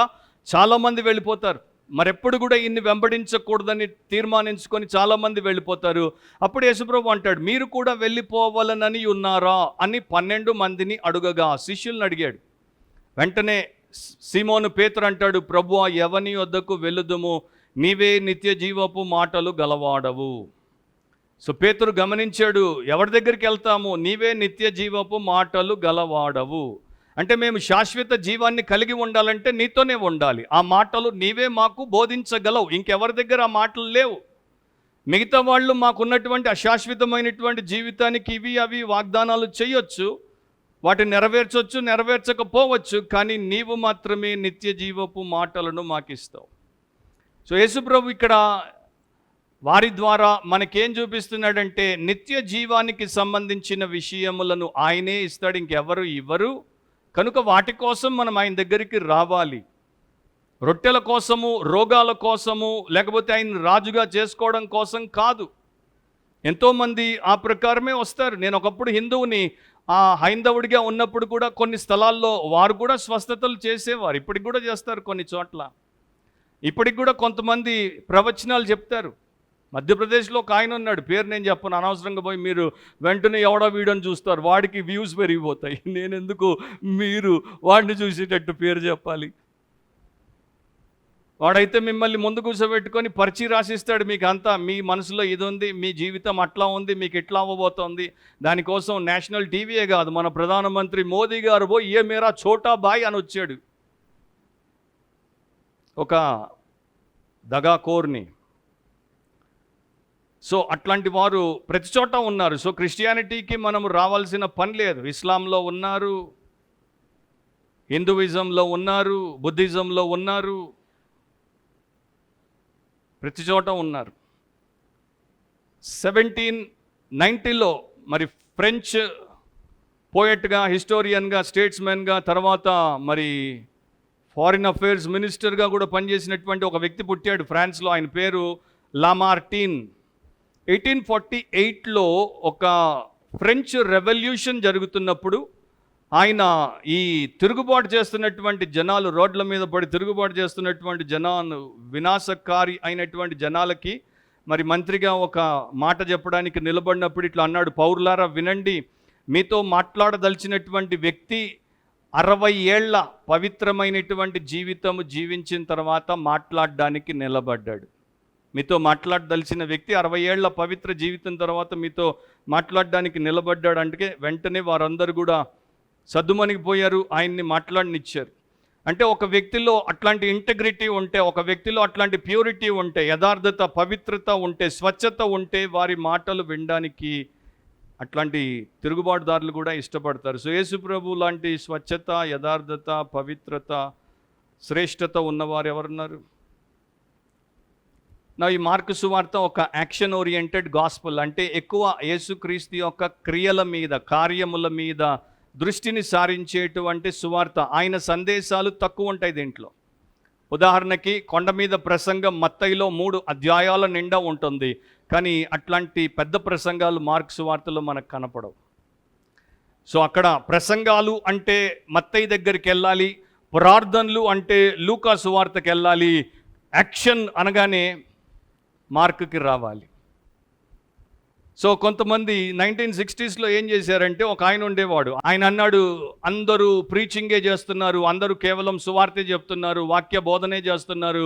[SPEAKER 1] చాలామంది వెళ్ళిపోతారు. మరెప్పుడు కూడా ఇన్ని వెంబడించకూడదని తీర్మానించుకొని చాలామంది వెళ్ళిపోతారు. అప్పుడు యేసుప్రభు అంటాడు, మీరు కూడా వెళ్ళిపోవాలనని ఉన్నారా అని 12 మందిని అడుగగా శిష్యులను అడిగాడు. వెంటనే సీమోను పేతురు అంటాడు, ప్రభువా, ఎవని వద్దకు వెళ్ళుదుము, నీవే నిత్య జీవపు మాటలు గలవాడవు. సో పేతురు గమనించాడు, ఎవరి దగ్గరికి వెళ్తాము, నీవే నిత్య జీవపు మాటలు గలవాడవు. అంటే మేము శాశ్వత జీవాన్ని కలిగి ఉండాలంటే నీతోనే ఉండాలి. ఆ మాటలు నీవే మాకు బోధించగలవు. ఇంకెవరి దగ్గర ఆ మాటలు లేవు. మిగతా వాళ్ళు మాకున్నటువంటి అశాశ్వతమైనటువంటి జీవితానికి ఇవి అవి వాగ్దానాలు చేయొచ్చు, వాటిని నెరవేర్చవచ్చు, నెరవేర్చకపోవచ్చు, కానీ నీవు మాత్రమే నిత్య జీవపు మాటలను మాకిస్తావు. సో యేసుప్రభు ఇక్కడ వారి ద్వారా మనకేం చూపిస్తున్నాడంటే నిత్య జీవానికి సంబంధించిన విషయములను ఆయనే ఇస్తాడు, ఇంకెవరు ఇవ్వరు. కనుక వాటి కోసం మనం ఆయన దగ్గరికి రావాలి. రొట్టెల కోసము, రోగాల కోసము, లేకపోతే ఆయన రాజుగా చేసుకోవడం కోసం కాదు. ఎంతోమంది ఆ ప్రకారమే వస్తారు. నేను ఒకప్పుడు హిందువుని, ఆ హైందవుడిగా ఉన్నప్పుడు కూడా కొన్ని స్థలాల్లో వారు కూడా స్వస్థతలు చేసేవారు. ఇప్పటికి కూడా చేస్తారు కొన్ని చోట్ల. ఇప్పటికి కూడా కొంతమంది ప్రవచనాలు చెప్తారు. మధ్యప్రదేశ్లో ఒక ఆయన ఉన్నాడు, పేరు నేను చెప్పను, అనవసరంగా పోయి మీరు వెంటనే ఎవడో వీడియోని చూస్తారు, వాడికి వ్యూస్ పెరిగిపోతాయి. నేనెందుకు మీరు వాడిని చూసేటట్టు పేరు చెప్పాలి? వాడైతే మిమ్మల్ని ముందు కూర్చోబెట్టుకొని పరిచీ రాసిస్తాడు, మీకు అంతా మీ మనసులో ఇది ఉంది, మీ జీవితం అట్లా ఉంది, మీకు ఎట్లా అవ్వబోతోంది. దానికోసం నేషనల్ టీవీయే కాదు, మన ప్రధానమంత్రి మోదీ గారు పోయి ఏ మేరా ఛోటా బాయ్ అని వచ్చాడు ఒక దగాకోర్ని. సో అట్లాంటి వారు ప్రతి చోట ఉన్నారు. సో క్రిస్టియానిటీకి మనం రావాల్సిన పని లేదు. ఇస్లాంలో ఉన్నారు, హిందూయిజంలో ఉన్నారు, బుద్ధిజంలో ఉన్నారు, ప్రతి చోట ఉన్నారు. 1790లో మరి ఫ్రెంచ్ పోయెట్గా, హిస్టోరియన్గా, స్టేట్స్మెన్గా, తర్వాత మరి ఫారిన్ అఫేర్స్ మినిస్టర్గా కూడా పనిచేసినటువంటి ఒక వ్యక్తి పుట్టాడు ఫ్రాన్స్లో. ఆయన పేరు లామార్టీన్. 1848లో ఒక ఫ్రెంచ్ రెవల్యూషన్ జరుగుతున్నప్పుడు ఆయన ఈ తిరుగుబాటు చేస్తున్నటువంటి జనాలు, రోడ్ల మీద పడి తిరుగుబాటు చేస్తున్నటువంటి జనాలు, వినాశకారి అయినటువంటి జనాలకి మరి మంత్రిగా ఒక మాట చెప్పడానికి నిలబడినప్పుడు ఇట్లా అన్నాడు, పౌరులారా వినండి, మీతో మాట్లాడదలిచినటువంటి వ్యక్తి 60 ఏళ్ల పవిత్రమైనటువంటి జీవితము జీవించిన తర్వాత మాట్లాడడానికి నిలబడ్డాడు. మీతో మాట్లాడదలిచిన వ్యక్తి 60 ఏళ్ల పవిత్ర జీవితం తర్వాత మీతో మాట్లాడడానికి నిలబడ్డాడు. అంటే వెంటనే వారందరూ కూడా సద్దుమణిగిపోయారు, ఆయన్ని మాట్లాడనిచ్చారు. అంటే ఒక వ్యక్తిలో అట్లాంటి ఇంటెగ్రిటీ ఉంటే, ఒక వ్యక్తిలో అట్లాంటి ప్యూరిటీ ఉంటే, యథార్థత, పవిత్రత ఉంటే, స్వచ్ఛత ఉంటే వారి మాటలు వినడానికి అట్లాంటి తిరుగుబాటుదారులు కూడా ఇష్టపడతారు. సో యేసుప్రభు లాంటి స్వచ్ఛత, యథార్థత, పవిత్రత, శ్రేష్టత ఉన్నవారు ఎవరున్నారు? ఈ మార్కు సువార్త ఒక యాక్షన్ ఓరియంటెడ్ గాస్పుల్. అంటే ఎక్కువ యేసుక్రీస్తు యొక్క క్రియల మీద, కార్యముల మీద దృష్టిని సారించేటువంటి సువార్త. ఆయన సందేశాలు తక్కువ ఉంటాయి దీంట్లో. ఉదాహరణకి కొండ మీద ప్రసంగం మత్తయిలో 3 అధ్యాయాల నిండా ఉంటుంది, కానీ అట్లాంటి పెద్ద ప్రసంగాలు మార్కు సువార్తలో మనకు కనపడవు. సో అక్కడ ప్రసంగాలు అంటే మత్తయి దగ్గరికి వెళ్ళాలి, ప్రార్థనలు అంటే లూకా సువార్తకి వెళ్ళాలి, యాక్షన్ అనగానే మార్కుకి రావాలి. సో కొంతమంది 1960sలో ఏం చేశారంటే, ఒక ఆయన ఉండేవాడు, ఆయన అన్నాడు, అందరూ ప్రీచింగే చేస్తున్నారు, అందరూ కేవలం సువార్తే చెప్తున్నారు, వాక్య బోధనే చేస్తున్నారు,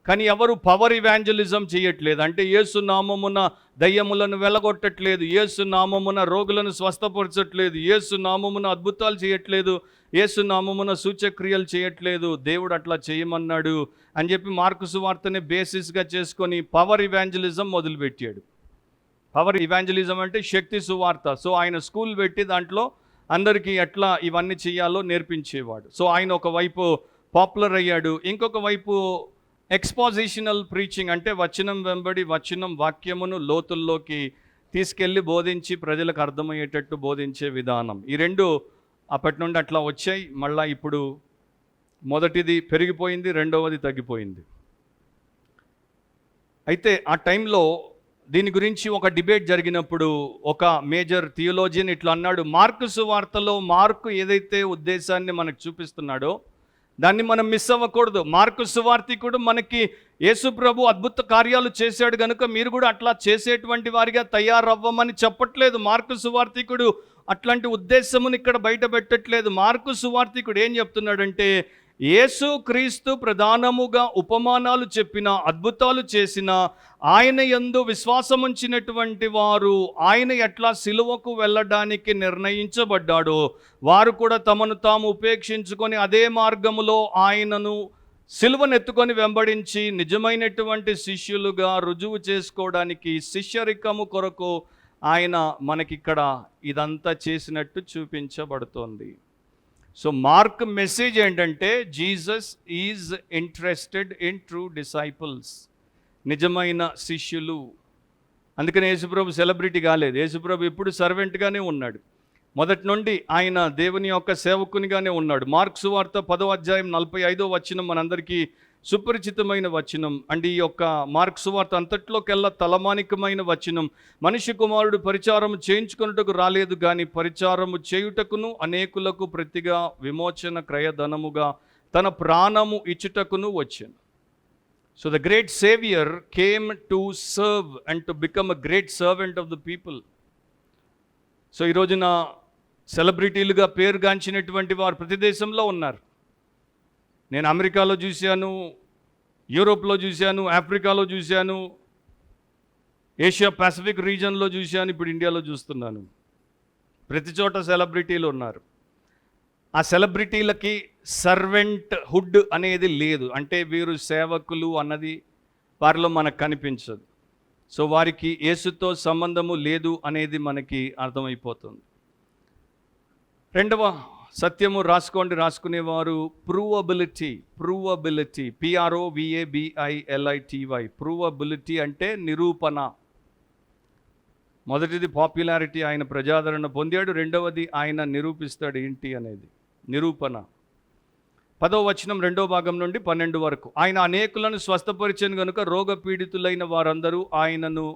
[SPEAKER 1] కానీ ఎవరు పవర్ ఇవాంజలిజం చేయట్లేదు. అంటే యేసు నామమున దయ్యములను వెళ్ళగొట్టట్లేదు, యేసు నామమున రోగులను స్వస్థపరచట్లేదు, యేసు నామమున అద్భుతాలు చేయట్లేదు, యేసు నామమున సూచక్రియలు చేయట్లేదు. దేవుడు అట్లా చేయమన్నాడు అని చెప్పి మార్కు సువార్తని బేసిస్గా చేసుకొని పవర్ ఇవాంజలిజం మొదలుపెట్టాడు. పవర్ ఇవాంజలిజం అంటే శక్తి సువార్త. సో ఆయన స్కూల్ పెట్టి దాంట్లో అందరికీ ఎట్లా ఇవన్నీ చేయాలో నేర్పించేవాడు. సో ఆయన ఒకవైపు పాపులర్ అయ్యాడు, ఇంకొక వైపు ఎక్స్పాజిషనల్ ప్రీచింగ్ అంటే వచనం వెంబడి వచనం, వాక్యమును లోతుల్లోకి తీసుకెళ్ళి బోధించి ప్రజలకు అర్థమయ్యేటట్టు బోధించే విధానం. ఈ రెండు అప్పటి నుండి అట్లా వచ్చాయి. మళ్ళీ ఇప్పుడు మొదటిది పెరిగిపోయింది, రెండవది తగ్గిపోయింది. అయితే ఆ టైంలో దీని గురించి ఒక డిబేట్ జరిగినప్పుడు ఒక మేజర్ థియోలోజియన్ ఇట్లా అన్నాడు, మార్కు సువార్తలో మార్కు ఏదైతే ఉద్దేశాన్ని మనకు చూపిస్తున్నాడో దాన్ని మనం మిస్ అవ్వకూడదు. మార్కు సువార్తికుడు మనకి యేసు ప్రభు అద్భుత కార్యాలు చేశాడు కనుక మీరు కూడా అట్లా చేసేటువంటి వారిగా తయారవ్వమని చెప్పట్లేదు. మార్కు సువార్తికుడు అట్లాంటి ఉద్దేశమును ఇక్కడ బయట పెట్టట్లేదు. మార్కు సువార్తికుడు ఏం చెప్తున్నాడంటే, యేసు క్రీస్తు ప్రధానముగా ఉపమానాలు చెప్పిన, అద్భుతాలు చేసిన, ఆయన యందు విశ్వాసముంచినటువంటి వారు ఆయన ఎట్లా సిలువకు వెళ్ళడానికి నిర్ణయించబడ్డాడో వారు కూడా తమను తాము ఉపేక్షించుకొని అదే మార్గములో ఆయనను సిలువనెత్తుకొని వెంబడించి నిజమైనటువంటి శిష్యులుగా రుజువు చేసుకోవడానికి శిష్యరికము కొరకు ఆయన మనకిక్కడ ఇదంతా చేసినట్టు చూపించబడుతోంది. సో మార్క్ మెసేజ్ ఏంటంటే, Jesus is interested in true disciples, నిజమైన శిష్యులు. అందుకని యేసుప్రభు సెలబ్రిటీ కాలేదు. యేసుప్రభు ఇప్పుడు సర్వెంట్గానే ఉన్నాడు. మొదటి నుండి ఆయన దేవుని యొక్క సేవకునిగానే ఉన్నాడు. మార్క్ సువార్త 10వ అధ్యాయం 45వ వచనం మనందరికీ సుపరిచితమైన వచనం. అంటే ఈ యొక్క మార్క్ సువార్త అంతట్లోకెల్లా తలమానికమైన వచనం. మనిషి కుమారుడు పరిచారము చేయించుకొనుటకు రాలేదు కానీ పరిచారము చేయుటకును అనేకులకు ప్రతిగా విమోచన క్రయధనముగా తన ప్రాణము ఇచ్చుటకును వచ్చాను. So the great saviour came to serve and to become a great servant of the people. So ఈ రోజున సెలబ్రిటీలుగా పేరుగాంచినటువంటి వారు ప్రతి దేశంలో ఉన్నారు. నేను అమెరికాలో చూశాను, యూరోప్లో చూశాను, ఆఫ్రికాలో చూశాను, ఏషియా పసిఫిక్ రీజన్లో చూశాను, ఇప్పుడు ఇండియాలో చూస్తున్నాను. ప్రతి చోట సెలబ్రిటీలు ఉన్నారు. ఆ సెలబ్రిటీలకి సర్వెంట్ హుడ్ అనేది లేదు. అంటే వీరు సేవకులు అన్నది వారిలో మనకు కనిపించదు. సో వారికి యేసుతో సంబంధము లేదు అనేది మనకి అర్థమైపోతుంది. రెండవ సత్యము రాసుకునేవారు ప్రూవబిలిటీ. PROVABILITY. ప్రూవబిలిటీ అంటే నిరూపణ. మొదటిది పాపులారిటీ, ఆయన ప్రజాదరణ పొందాడు. రెండవది ఆయన నిరూపిస్తాడు ఏంటి అనేది నిరూపణ. 10వ వచనం 2వ భాగం నుండి 12 వరకు. ఆయన అనేకులను స్వస్థపరిచను గనుక రోగపీడితులైన వారందరూ ఆయనను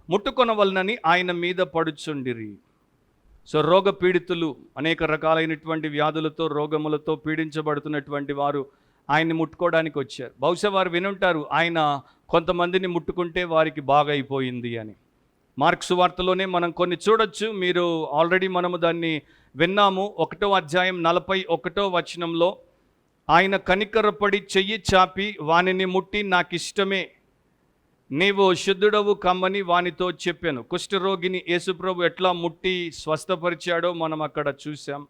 [SPEAKER 1] ముట్టుకొనవలనని ఆయన మీద పడుచుండిరి. సో రోగపీడితులు, అనేక రకాలైనటువంటి వ్యాధులతో రోగములతో పీడించబడుతున్నటువంటి వారు ఆయన్ని ముట్టుకోవడానికి వచ్చారు. బహుశా వారు వినుంటారు, ఆయన కొంతమందిని ముట్టుకుంటే వారికి బాగా అయిపోయింది అని. మార్క్ సువార్తలోనే మనం కొన్ని చూడొచ్చు. మీరు ఆల్రెడీ మనము దాన్ని విన్నాము. 1వ అధ్యాయం 41వ వచనంలో ఆయన కనికరపడి చెయ్యి చాపి వానిని ముట్టి నాకిష్టమే, నీవు శుద్ధుడవు కమ్మని వానితో చెప్పాను. కుష్ఠరోగిని యేసుప్రభు ఎట్లా ముట్టి స్వస్థపరిచాడో మనం అక్కడ చూసాం.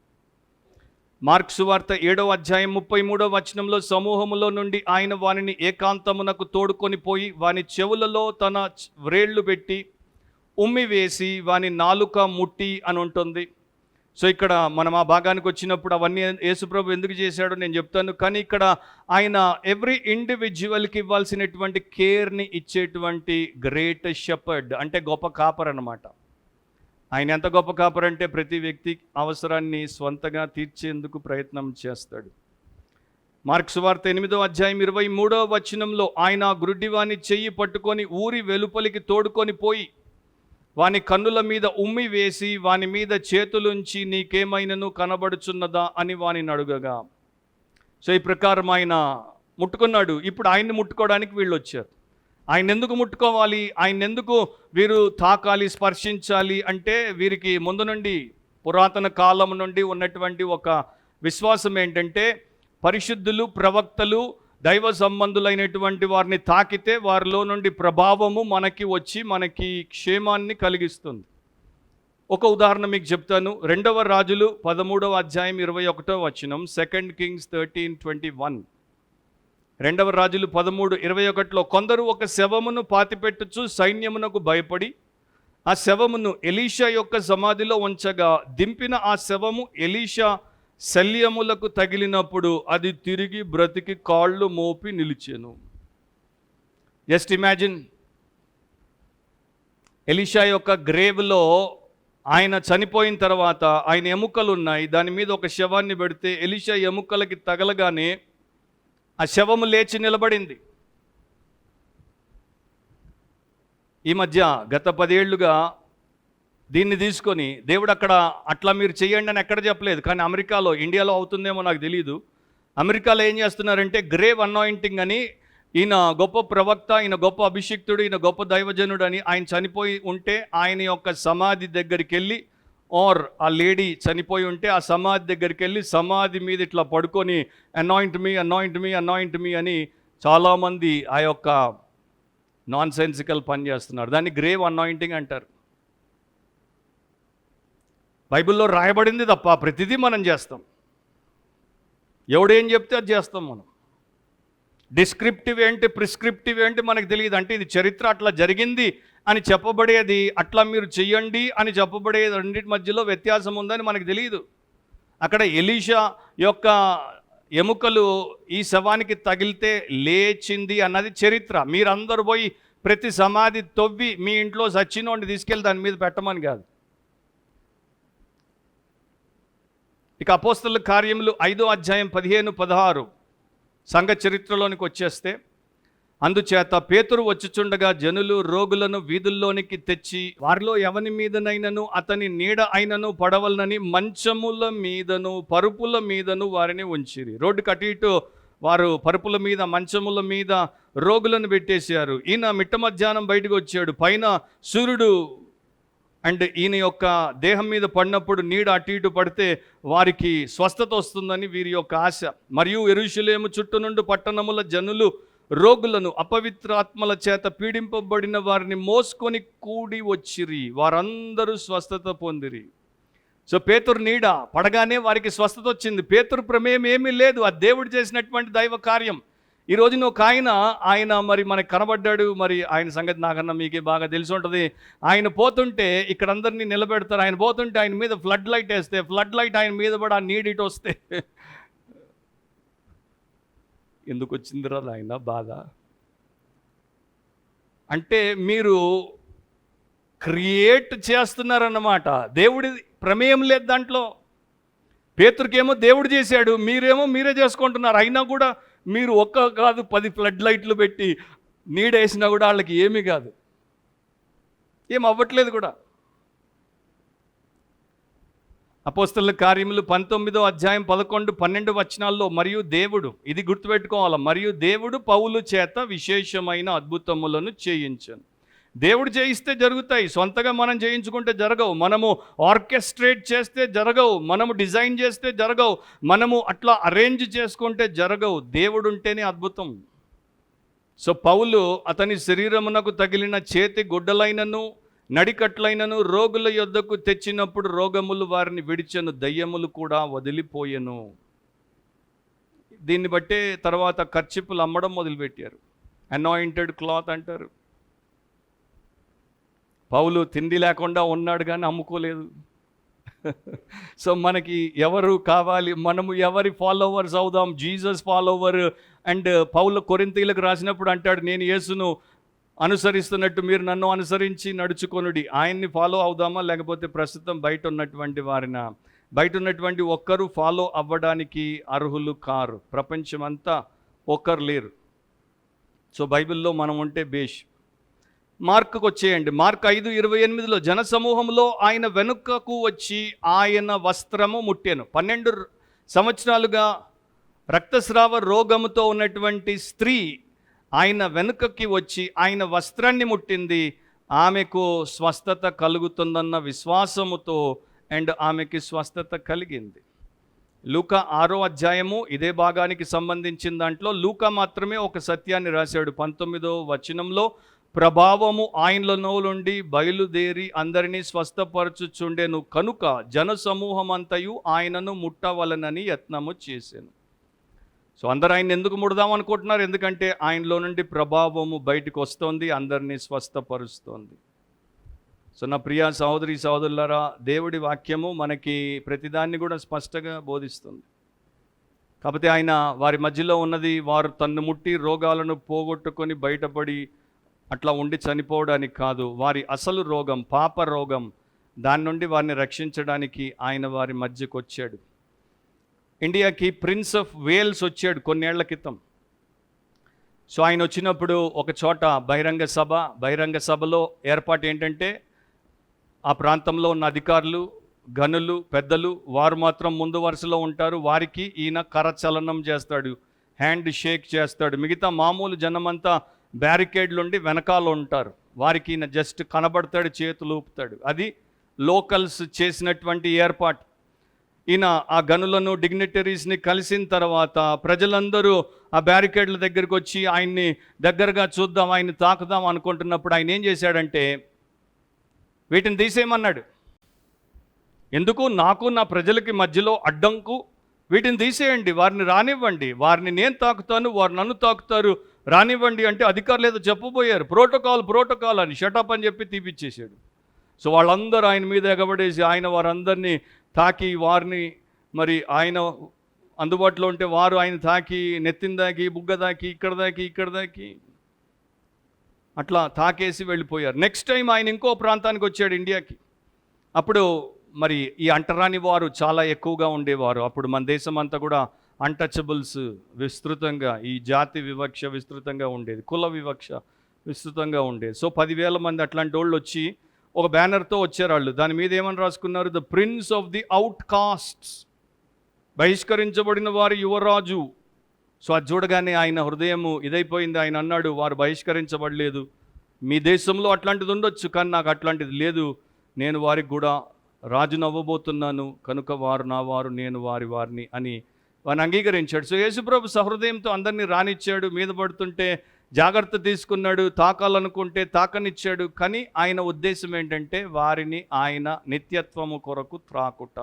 [SPEAKER 1] మార్క్ సువార్త 7వ అధ్యాయం 33వ వచనంలో సమూహములో నుండి ఆయన వానిని ఏకాంతమునకు తోడుకొని పోయి వాని చెవులలో తన వ్రేళ్లు పెట్టి ఉమ్మి వేసి వాని నాలుక ముట్టి అని ఉంటుంది. సో ఇక్కడ మనం ఆ భాగానికి వచ్చినప్పుడు అవన్నీ యేసుప్రభు ఎందుకు చేశాడో నేను చెప్తాను. కానీ ఇక్కడ ఆయన ఎవ్రీ ఇండివిజువల్కి ఇవ్వాల్సినటువంటి కేర్ని ఇచ్చేటువంటి గ్రేట్ షెపర్డ్, అంటే గొప్ప కాపర్ అన్నమాట. ఆయన ఎంత గొప్ప కాపర్ అంటే ప్రతి వ్యక్తి అవసరాన్ని స్వంతగా తీర్చేందుకు ప్రయత్నం చేస్తాడు. మార్క్ సువార్త 8వ అధ్యాయం 23వ వచనంలో ఆయన గుడ్డివాని చెయ్యి పట్టుకొని ఊరి వెలుపలికి తోడుకొని పోయి వాని కన్నుల మీద ఉమ్మి వేసి వాని మీద చేతులుంచి నీకేమైనను కనబడుచున్నదా అని వానిని అడుగగా, సో ఈ ప్రకారం ఆయన ముట్టుకున్నాడు. ఇప్పుడు ఆయన్ని ముట్టుకోవడానికి వీళ్ళు వచ్చారు. ఆయన ఎందుకు ముట్టుకోవాలి, ఆయన ఎందుకు వీరు తాకాలి, స్పర్శించాలి అంటే వీరికి ముందు నుండి పురాతన కాలం నుండి ఉన్నటువంటి ఒక విశ్వాసం ఏంటంటే, పరిశుద్ధులు, ప్రవక్తలు, దైవ సంబంధులైనటువంటి వారిని తాకితే వారిలో నుండి ప్రభావము మనకి వచ్చి మనకి క్షేమాన్ని కలిగిస్తుంది. ఒక ఉదాహరణ మీకు చెప్తాను. 2వ రాజులు 13వ అధ్యాయం 21వ వచనం, 2 Kings 13:21. 2వ రాజులు 13:21లో కొందరు ఒక శవమును పాతిపెట్టుచు సైన్యమునకు భయపడి ఆ శవమును ఎలీషా యొక్క సమాధిలో ఉంచగా దింపిన ఆ శవము ఎలీషా శల్యములకు తగిలినప్పుడు అది తిరిగి బ్రతికి కాళ్ళు మోపి నిలిచెను. జస్ట్ ఇమాజిన్, ఎలీషా యొక్క గ్రేవ్లో ఆయన చనిపోయిన తర్వాత ఆయన ఎముకలు ఉన్నాయి, దాని మీద ఒక శవాన్ని పెడితే ఎలీషా ఎముకలకి తగలగానే ఆ శవము లేచి నిలబడింది. ఈ మధ్య గత 10 ఏళ్లుగా దీన్ని తీసుకొని దేవుడు అక్కడ అట్లా మీరు చేయండి అని ఎక్కడ చెప్పలేదు. కానీ అమెరికాలో, ఇండియాలో అవుతుందేమో నాకు తెలియదు, అమెరికాలో ఏం చేస్తున్నారంటే గ్రేవ్ అనాయింటింగ్ అని, ఈయన గొప్ప ప్రవక్త, ఈయన గొప్ప అభిషిక్తుడు, ఈయన గొప్ప దైవజనుడు అని ఆయన చనిపోయి ఉంటే ఆయన యొక్క సమాధి దగ్గరికి వెళ్ళి, ఆర్ ఆ లేడీ చనిపోయి ఉంటే ఆ సమాధి దగ్గరికి వెళ్ళి సమాధి మీద ఇట్లా పడుకొని anoint me anoint me anoint me అని చాలామంది ఆ యొక్క నాన్ సెన్సికల్ పని చేస్తున్నారు. దాన్ని గ్రేవ్ అనాయింటింగ్ అంటారు. బైబిల్లో రాయబడింది తప్ప ప్రతిదీ మనం చేస్తాం. ఎవడేం చెప్తే అది చేస్తాం మనం. డిస్క్రిప్టివ్ ఏంటి, ప్రిస్క్రిప్టివ్ ఏంటి మనకు తెలియదు. అంటే ఇది చరిత్ర అట్లా జరిగింది అని చెప్పబడేది, అట్లా మీరు చెయ్యండి అని చెప్పబడేది, రెండింటి మధ్యలో వ్యత్యాసం ఉందని మనకు తెలియదు. అక్కడ ఎలీషా యొక్క ఎముకలు ఈ శవానికి తగిలితే లేచింది అన్నది చరిత్ర. మీరందరూ పోయి ప్రతి సమాధి తవ్వి మీ ఇంట్లో సచ్చినోడిని తీసుకెళ్ళి దాని మీద పెట్టమని కాదు. ఇక అపోస్తలుల కార్యములు 5వ అధ్యాయం 15-16 సంఘ చరిత్రలోనికి వచ్చేస్తే, అందుచేత పేతురు వచ్చుచుండగా జనులు రోగులను వీధుల్లోనికి తెచ్చి వారిలో ఎవని మీదనైనను అతని నీడ అయినను పడవలనని మంచముల మీదను పరుపుల మీదను వారిని ఉంచిరి. రోడ్డుకి అటు ఇటు వారు పరుపుల మీద మంచముల మీద రోగులను పెట్టేశారు. ఈయన మిట్ట మధ్యాహ్నం బయటకు వచ్చాడు. పైన సూర్యుడు అండ్ ఈయన యొక్క దేహం మీద పడినప్పుడు నీడ అటు ఇటు పడితే వారికి స్వస్థత వస్తుందని వీరి యొక్క ఆశ. మరియు యెరూషలేము చుట్టూ నుండి పట్టణముల జనులు రోగులను అపవిత్రాత్మల చేత పీడింపబడిన వారిని మోసుకొని కూడి వచ్చిరి. వారందరూ స్వస్థత పొందిరి. సో పేతురు నీడ పడగానే వారికి స్వస్థత వచ్చింది. పేతురు ప్రమేయం ఏమీ లేదు, అది దేవుడు చేసినటువంటి దైవ కార్యం. ఈ రోజున ఒక ఆయన మరి మనకు కనబడ్డాడు. మరి ఆయన సంగతి నాకన్నా మీకే బాగా తెలిసి ఉంటుంది. ఆయన పోతుంటే ఇక్కడ అందరినీ నిలబెడతారు. ఆయన పోతుంటే ఆయన మీద ఫ్లడ్ లైట్ వేస్తే, ఫ్లడ్ లైట్ ఆయన మీద పడి ఆ నీడ్ ఇటు వస్తే ఎందుకు వచ్చిందిరా ఆయన బాధ అంటే మీరు క్రియేట్ చేస్తున్నారన్నమాట. దేవుడి ప్రమేయం లేదు దాంట్లో. పేతురుకేమో దేవుడు చేశాడు, మీరేమో మీరే చేసుకుంటున్నారు. అయినా కూడా మీరు ఒక్క కాదు 10 ఫ్లడ్ లైట్లు పెట్టి నీడేసినా కూడా వాళ్ళకి ఏమీ కాదు, ఏం అవ్వట్లేదు కూడా. అపోస్తలుల కార్యములు 19వ అధ్యాయం 11-12 వచనాల్లో, మరియు దేవుడు, ఇది గుర్తుపెట్టుకోవాలి, మరియు దేవుడు పౌలు చేత విశేషమైన అద్భుతములను చేయించను. దేవుడు చేయిస్తే జరుగుతాయి, సొంతగా మనం చేయించుకుంటే జరగవు. మనము ఆర్కెస్ట్రేట్ చేస్తే జరగవు, మనము డిజైన్ చేస్తే జరగవు, మనము అట్లా అరేంజ్ చేసుకుంటే జరగవు. దేవుడు ఉంటేనే అద్భుతం. సో పౌలు అతని శరీరమునకు తగిలిన చేతి గుడ్డలైనను నడికట్లైనను రోగుల యొద్దకు తెచ్చినప్పుడు రోగములు వారిని విడిచెను, దయ్యములు కూడా వదిలిపోయెను. దీన్ని బట్టే తర్వాత కర్చిపులు అమ్మడం మొదలుపెట్టారు. అనాయింటెడ్ క్లాత్ అంటారు. పౌలు తిండి లేకుండా ఉన్నాడు కానీ అమ్ముకోలేదు. సో మనకి ఎవరు కావాలి, మనము ఎవరి ఫాలోవర్స్ అవుదాం? Jesus follower. అండ్ పౌలు కొరింథీయులకు రాసినప్పుడు అంటాడు, నేను యేసును అనుసరిస్తున్నట్టు మీరు నన్ను అనుసరించి నడుచుకొనుడి. ఆయన్ని ఫాలో అవుదామా, లేకపోతే ప్రస్తుతం బయట ఉన్నటువంటి ఒక్కరు ఫాలో అవ్వడానికి అర్హులు కారు. ప్రపంచమంతా ఒక్కరు లేరు. సో బైబిల్లో మనం ఉంటే బేష్. మార్కుకు వచ్చేయండి. మార్కు 5:28 జనసమూహంలో ఆయన వెనుకకు వచ్చి ఆయన వస్త్రము ముట్టెను. 12 సంవత్సరాలుగా రక్తస్రావ రోగముతో ఉన్నటువంటి స్త్రీ ఆయన వెనుకకి వచ్చి ఆయన వస్త్రాన్ని ముట్టింది. ఆమెకు స్వస్థత కలుగుతుందన్న విశ్వాసముతో అండ్ ఆమెకి స్వస్థత కలిగింది. లూకా 6వ అధ్యాయము ఇదే భాగానికి సంబంధించిన దాంట్లో లూకా మాత్రమే ఒక సత్యాన్ని రాశాడు. 19వ వచనంలో, ప్రభావము ఆయనలో నుండి బయలుదేరి అందరినీ స్వస్థపరచుచుండెను కనుక జనసమూహమంతయు ఆయనను ముట్టవలనని యత్నము చేశాను. సో అందరూ ఆయన ఎందుకు ముడదాం అనుకుంటున్నారు? ఎందుకంటే ఆయనలో నుండి ప్రభావము బయటకు వస్తుంది, అందరినీ స్వస్థపరుస్తుంది. సో నా ప్రియ సహోదరి సహోదరులారా, దేవుడి వాక్యము మనకి ప్రతిదాన్ని కూడా స్పష్టంగా బోధిస్తుంది. కాకపోతే ఆయన వారి మధ్యలో ఉన్నది వారు తన్ను ముట్టి రోగాలను పోగొట్టుకొని బయటపడి అట్లా ఉండి చనిపోవడానికి కాదు. వారి అసలు రోగం, పాప రోగం, దాని నుండి వారిని రక్షించడానికి ఆయన వారి మధ్యకు వచ్చాడు. ఇండియాకి ప్రిన్స్ ఆఫ్ వేల్స్ వచ్చాడు కొన్నేళ్ల క్రితం. సో ఆయన వచ్చినప్పుడు ఒక చోట బహిరంగ సభలో ఏర్పాటు ఏంటంటే ఆ ప్రాంతంలో ఉన్న అధికారులు గనులు పెద్దలు వారు మాత్రం ముందు వరుసలో ఉంటారు. వారికి ఈయన కరచలనం చేస్తాడు, హ్యాండ్ షేక్ చేస్తాడు. మిగతా మామూలు జనమంతా బ్యారికేడ్లుండి వెనకాల ఉంటారు. వారికి ఈయన జస్ట్ కనబడతాడు, చేతులు ఊపుతాడు. అది లోకల్స్ చేసినటువంటి ఏర్పాటు. ఈయన ఆ గనులను డిగ్నిటరీస్ని కలిసిన తర్వాత ప్రజలందరూ ఆ బ్యారికేడ్ల దగ్గరికి వచ్చి ఆయన్ని దగ్గరగా చూద్దాం, ఆయన్ని తాకుదాం అనుకుంటున్నప్పుడు ఆయన ఏం చేశాడంటే వీటిని తీసేయమన్నాడు. ఎందుకు? నాకు నా ప్రజలకి మధ్యలో అడ్డంకు, వీటిని తీసేయండి, వారిని రానివ్వండి, వారిని నేను తాకుతాను, వారు నన్ను తాకుతారు, రానివ్వండి అంటే అధికారులు ఏదో చెప్పబోయారు, ప్రోటోకాల్ అని షటప్ అని చెప్పి తీపిచ్చేసాడు. సో వాళ్ళందరూ ఆయన మీద ఎగబడేసి ఆయన వారందరినీ తాకి వారిని మరి ఆయన అందుబాటులో ఉంటే వారు ఆయన తాకి నెత్తిన దాకి బుగ్గ దాకి ఇక్కడ దాకి అట్లా తాకేసి వెళ్ళిపోయారు. నెక్స్ట్ టైం ఆయన ఇంకో ప్రాంతానికి వచ్చాడు, ఇండియాకి. అప్పుడు మరి ఈ అంటరాని వారు చాలా ఎక్కువగా ఉండేవారు. అప్పుడు మన దేశం అంతా కూడా అన్టచబుల్స్ విస్తృతంగా, ఈ జాతి వివక్ష విస్తృతంగా ఉండేది, కుల వివక్ష విస్తృతంగా ఉండేది. సో 10,000 మంది అట్లాంటి వాళ్ళు వచ్చి ఒక బ్యానర్తో వచ్చారు. వాళ్ళు దాని మీద ఏమని రాసుకున్నారు? The prince of the outcasts, బహిష్కరించబడిన వారి యువరాజు. సో అది చూడగానే ఆయన హృదయం ఇదైపోయింది. ఆయన అన్నాడు, వారు బహిష్కరించబడలేదు, మీ దేశంలో అట్లాంటిది ఉండొచ్చు, కానీ నాకు అట్లాంటిది లేదు, నేను వారికి కూడా రాజును అవ్వబోతున్నాను, కనుక వారు నా వారు, నేను వారిని అని వారిని అంగీకరించాడు. సో యేసుప్రభు సహృదయంతో అందరినీ రానిచ్చాడు. మీద పడుతుంటే జాగ్రత్త తీసుకున్నాడు, తాకాలనుకుంటే తాకనిచ్చాడు. కానీ ఆయన ఉద్దేశం ఏంటంటే వారిని ఆయన నిత్యత్వము కొరకు త్రాకుట.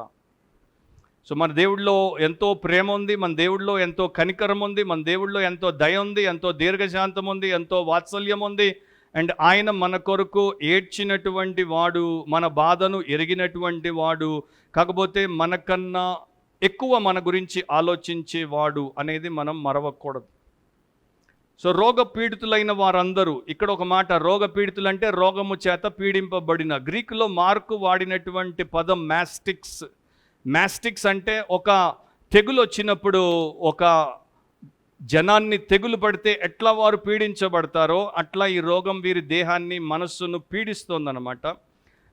[SPEAKER 1] సో మన దేవుడిలో ఎంతో ప్రేమ ఉంది, మన దేవుడిలో ఎంతో కనికరం ఉంది, మన దేవుడిలో ఎంతో దయ ఉంది, ఎంతో దీర్ఘశాంతం ఉంది, ఎంతో వాత్సల్యం ఉంది. అండ్ ఆయన మన కొరకు ఏడ్చినటువంటి వాడు, మన బాధను ఎరిగినటువంటి వాడు, కాకపోతే మనకన్నా ఎక్కువ మన గురించి ఆలోచించేవాడు అనేది మనం మరవకూడదు. సో రోగపీడితులైన వారందరూ, ఇక్కడ ఒక మాట, రోగపీడితులు అంటే రోగము చేత పీడింపబడిన. గ్రీకులో మార్కు వాడినటువంటి పదం మ్యాస్టిక్స్ అంటే ఒక తెగులు వచ్చినప్పుడు, ఒక జనాన్ని తెగులు పడితే ఎట్లా వారు పీడించబడతారో అట్లా ఈ రోగం వీరి దేహాన్ని మనస్సును పీడిస్తోందన్నమాట.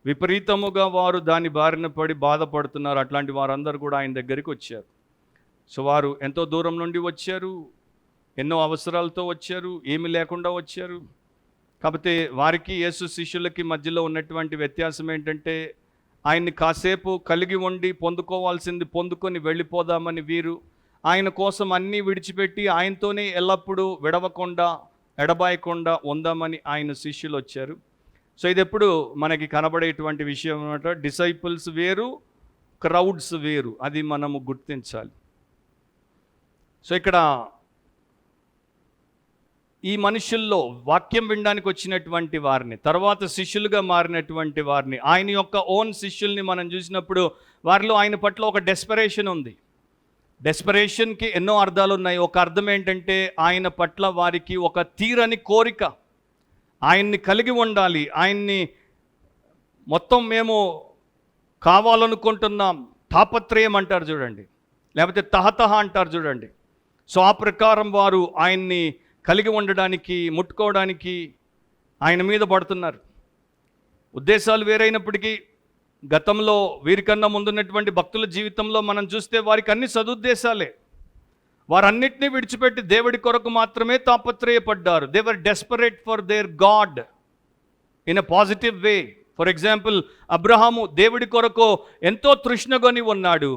[SPEAKER 1] విపరీతముగా వారు దాని బారిన పడి బాధపడుతున్నారు. అట్లాంటి వారందరూ కూడా ఆయన దగ్గరికి వచ్చారు. సో వారు ఎంతో దూరం నుండి వచ్చారు, ఎన్నో అవసరాలతో వచ్చారు, ఏమీ లేకుండా వచ్చారు. కాకపోతే వారికి యేసు శిష్యులకి మధ్యలో ఉన్నటువంటి వ్యత్యాసం ఏంటంటే ఆయన్ని కాసేపు కలిగి ఉండి పొందుకోవాల్సింది పొందుకొని వెళ్ళిపోదామని వీరు, ఆయన కోసం అన్నీ విడిచిపెట్టి ఆయనతోనే ఎల్లప్పుడూ విడవకుండా ఎడబాయకుండా ఉందామని ఆయన శిష్యులు వచ్చారు. సో ఇది ఎప్పుడు మనకి కనబడేటువంటి విషయం అన్నమాట. డిసైపుల్స్ వేరు, క్రౌడ్స్ వేరు, అది మనము గుర్తించాలి. సో ఇక్కడ ఈ మనుషుల్లో వాక్యం వినడానికి వచ్చినటువంటి వారిని, తర్వాత శిష్యులుగా మారినటువంటి వారిని, ఆయన యొక్క ఓన్ శిష్యుల్ని మనం చూసినప్పుడు వారిలో ఆయన పట్ల ఒక డెస్పరేషన్ ఉంది. డెస్పరేషన్కి ఎన్నో అర్థాలు ఉన్నాయి. ఒక అర్థం ఏంటంటే ఆయన పట్ల వారికి ఒక తీరని కోరిక, ఆయన్ని కలిగి ఉండాలి, ఆయన్ని మొత్తం మేము కావాలనుకుంటున్నాం, తాపత్రయం అంటారు చూడండి, లేకపోతే తహతహ అంటారు చూడండి. సో ఆ ప్రకారం వారు ఆయన్ని కలిగి ఉండడానికి, ముట్టుకోవడానికి ఆయన మీద పడుతున్నారు. ఉద్దేశాలు వేరైనప్పటికీ గతంలో వీరికన్నా ముందున్నటువంటి భక్తుల జీవితంలో మనం చూస్తే వారికి అన్ని సదుద్దేశాలే. వారన్నిటినీ విడిచిపెట్టి దేవుడి కొరకు మాత్రమే తాపత్రయపడ్డారు. They were desperate for their God in a positive way. For example, Abraham దేవుడి కొరకు ఎంతో తృష్ణగొని ఉన్నాడు.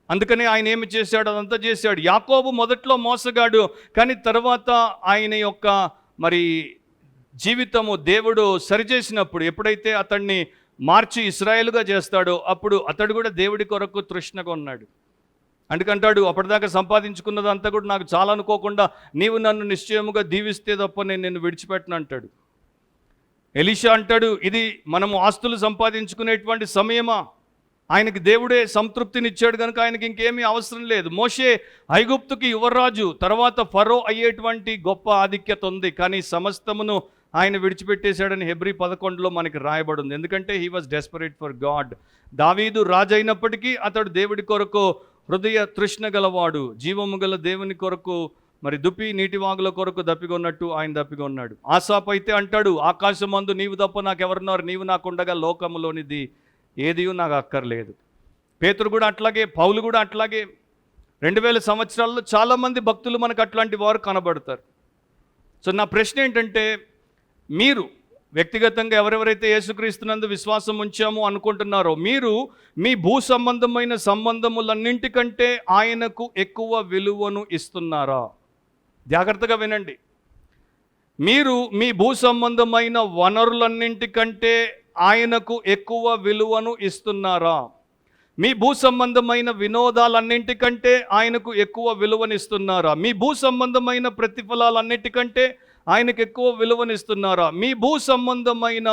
[SPEAKER 1] అందుకని ఆయన ఏమి చేశాడు? అదంతా చేశాడు. యాకోబు మొదట్లో మోసగాడు, కానీ తర్వాత ఆయన యొక్క మరి జీవితము దేవుడు సరిచేసినప్పుడు, ఎప్పుడైతే అతన్ని మార్చి ఇశ్రాయేలుగా చేస్తాడో అప్పుడు అతడు కూడా దేవుడి కొరకు తృష్ణగా ఉన్నాడు. అందుకంటాడు, అప్పటిదాకా సంపాదించుకున్నదంతా కూడా నాకు చాలా అనుకోకుండా నీవు నన్ను నిశ్చయముగా దీవిస్తే తప్ప నేను నిన్ను విడిచిపెట్టను అంటాడు. ఎలీషా అంటాడు, ఇది మనము ఆస్తులు సంపాదించుకునేటువంటి సమయమా? ఆయనకి దేవుడే సంతృప్తినిచ్చాడు కనుక ఆయనకి ఇంకేమీ అవసరం లేదు. మోషే ఐగుప్తుకి యువరాజు, తర్వాత ఫరో అయ్యేటువంటి గొప్ప ఆధిక్యత ఉంది, కానీ సమస్తమును ఆయన విడిచిపెట్టేశాడని హెబ్రీ 11లో మనకి రాయబడి ఉంది. ఎందుకంటే he was desperate for God. దావీదు రాజు అయినప్పటికీ అతడు దేవుడి కొరకు హృదయ తృష్ణ గలవాడు, జీవము గల దేవుని కొరకు మరి దుప్పి నీటి వాగుల కొరకు దప్పికొన్నట్టు ఆయన దప్పికొన్నాడు. ఆసాపు అయితే అంటాడు, ఆకాశమందు నీవు తప్ప నాకెవరున్నారు, నీవు నాకుండగా లోకములోనిది ఏదియూ నాకు అక్కర్లేదు. పేతురు కూడా అట్లాగే, పౌలు కూడా అట్లాగే. 2000 సంవత్సరాల్లో చాలామంది భక్తులు మనకు అట్లాంటి వారు కనబడతారు. సో నా ప్రశ్న ఏంటంటే, మీరు వ్యక్తిగతంగా ఎవరెవరైతే యేసుక్రీస్తునందు విశ్వాసం ఉంచాము అనుకుంటున్నారో, మీరు మీ భూ సంబంధమైన సంబంధములన్నింటికంటే ఆయనకు ఎక్కువ విలువను ఇస్తున్నారా? జాగ్రత్తగా వినండి. మీరు మీ భూ సంబంధమైన వనరులన్నింటికంటే ఆయనకు ఎక్కువ విలువను ఇస్తున్నారా? మీ భూ సంబంధమైన వినోదాలన్నింటికంటే ఆయనకు ఎక్కువ విలువనిస్తున్నారా? మీ భూ సంబంధమైన ప్రతిఫలాలన్నిటికంటే ఆయనకు ఎక్కువ విలువనిస్తున్నారా? మీ భూ సంబంధమైన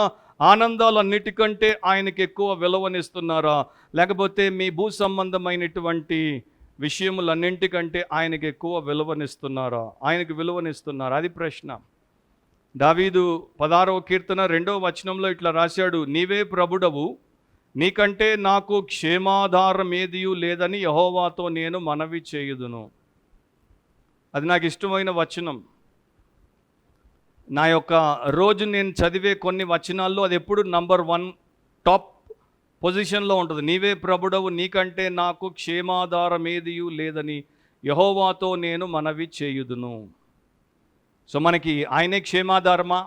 [SPEAKER 1] ఆనందాలన్నిటికంటే ఆయనకు ఎక్కువ విలువనిస్తున్నారా? లేకపోతే మీ భూ సంబంధమైనటువంటి విషయములన్నింటికంటే ఆయనకు ఎక్కువ విలువనిస్తున్నారా? ఆయనకు విలువనిస్తున్నారా? అది ప్రశ్న. దావీదు 16వ కీర్తన 2వ వచనంలో ఇట్లా రాశాడు, నీవే ప్రభుడవు, నీకంటే నాకు క్షేమాధారమేదియు లేదని యెహోవాతో నేను మనవి చేయుదును. అది నాకు ఇష్టమైన వచనం. నా యొక్క రోజు నేను చదివే కొన్ని వచనాల్లో అది ఎప్పుడు నంబర్ 1 టాప్ పొజిషన్లో ఉంటుంది. నీవే ప్రభుడవు, నీకంటే నాకు క్షేమాధారమేదియు లేదని యెహోవాతో నేను మనవి చేయుదును. సో మనకి ఆయనే క్షేమాధారమా?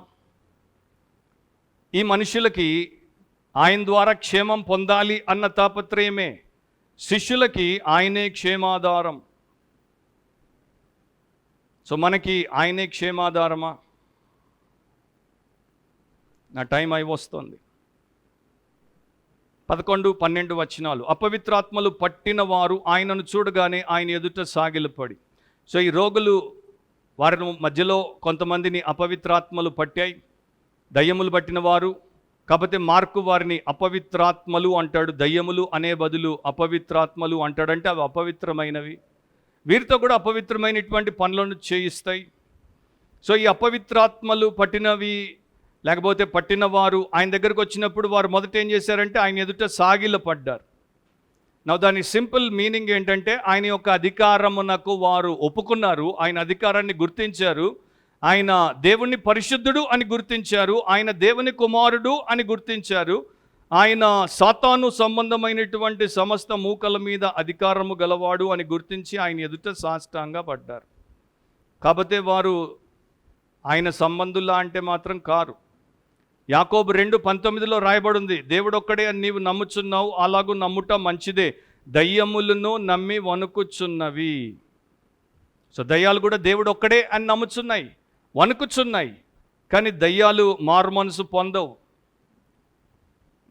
[SPEAKER 1] ఈ మనుషులకి ఆయన ద్వారా క్షేమం పొందాలి అన్న తాపత్రయమే. శిష్యులకి ఆయనే క్షేమాధారం. సో మనకి ఆయనే క్షేమాధారమా? నా టైం అయివస్తుంది. 11, 12 వచనాలు. అపవిత్రాత్మలు పట్టిన వారు ఆయనను చూడగానే ఆయన ఎదుట సాగిలపడి. సో ఈ రోగులు వారి మధ్యలో కొంతమందిని అపవిత్రాత్మలు పట్టాయి, దయ్యములు పట్టిన వారు. కాకపోతే మార్కు వారిని అపవిత్రాత్మలు అంటాడు, దయ్యములు అనే బదులు అపవిత్రాత్మలు అంటాడంటే అవి అపవిత్రమైనవి. వీరితో కూడా అపవిత్రమైనటువంటి పనులను చేయిస్తాయి. సో ఈ అపవిత్రాత్మలు పట్టినవి లేకపోతే పట్టినవారు ఆయన దగ్గరకు వచ్చినప్పుడు వారు మొదట ఏం చేశారంటే ఆయన ఎదుట సాగిలపడ్డారు. దాని సింపుల్ మీనింగ్ ఏంటంటే ఆయన యొక్క అధికారమునకు వారు ఒప్పుకున్నారు, ఆయన అధికారాన్ని గుర్తించారు, ఆయన దేవుని పరిశుద్ధుడు అని గుర్తించారు, ఆయన దేవుని కుమారుడు అని గుర్తించారు, ఆయన సాతాను సంబంధమైనటువంటి సమస్త మూకల మీద అధికారము గలవాడు అని గుర్తించి ఆయన ఎదుట సాష్టాంగ పడ్డారు. కాకపోతే వారు ఆయన సంబంధులా అంటే మాత్రం కారు. యాకోబు 2:19లో రాయబడింది, దేవుడు ఒక్కడే అని నీవు నమ్ముచున్నావు, అలాగూ నమ్ముట మంచిదే, దయ్యములను నమ్మి వణుకుచున్నవి. సో దయ్యాలు కూడా దేవుడు ఒక్కడే అని నమ్ముచున్నాయి, వణుకుచున్నాయి. కానీ దయ్యాలు మారు మనసు పొందవు.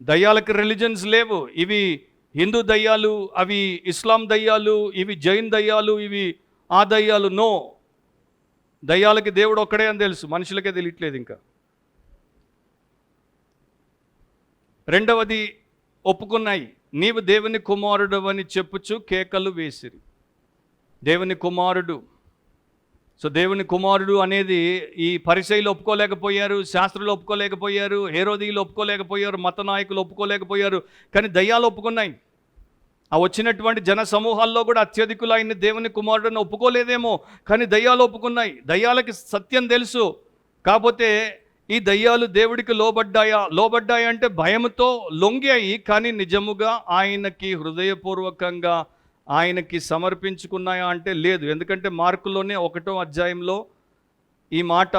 [SPEAKER 1] దయ్యాలకి రిలీజన్స్ లేవు. ఇవి హిందూ దయ్యాలు, అవి ఇస్లాం దయ్యాలు, ఇవి జైన్ దయ్యాలు, ఇవి ఆ దయ్యాలు. నో, దయ్యాలకి దేవుడు ఒక్కడే అని తెలుసు, మనుషులకే తెలియట్లేదు ఇంకా. రెండవది ఒప్పుకున్నాయి, నీవు దేవుని కుమారుడు అని చెప్పుచు కేకలు వేసిరి. దేవుని కుమారుడు. సో దేవుని కుమారుడు అనేది ఈ పరిసయ్యులు ఒప్పుకోలేకపోయారు, శాస్త్రులు ఒప్పుకోలేకపోయారు, హేరోదీయులు ఒప్పుకోలేకపోయారు, మత నాయకులు ఒప్పుకోలేకపోయారు. కానీ దయ్యాలు ఒప్పుకున్నాయి. ఆ వచ్చినటువంటి జన సమూహాల్లో కూడా అత్యధికులు ఆయన్ని దేవుని కుమారుడిని ఒప్పుకోలేదేమో, కానీ దయ్యాలు ఒప్పుకున్నాయి. దయ్యాలకి సత్యం తెలుసు. కాకపోతే ఈ దయ్యాలు దేవుడికి లోబడ్డాయి అంటే భయంతో లొంగాయి, కానీ నిజముగా ఆయనకి హృదయపూర్వకంగా ఆయనకి సమర్పించుకున్నాయా అంటే లేదు. ఎందుకంటే మార్కులోనే 1వ అధ్యాయంలో ఈ మాట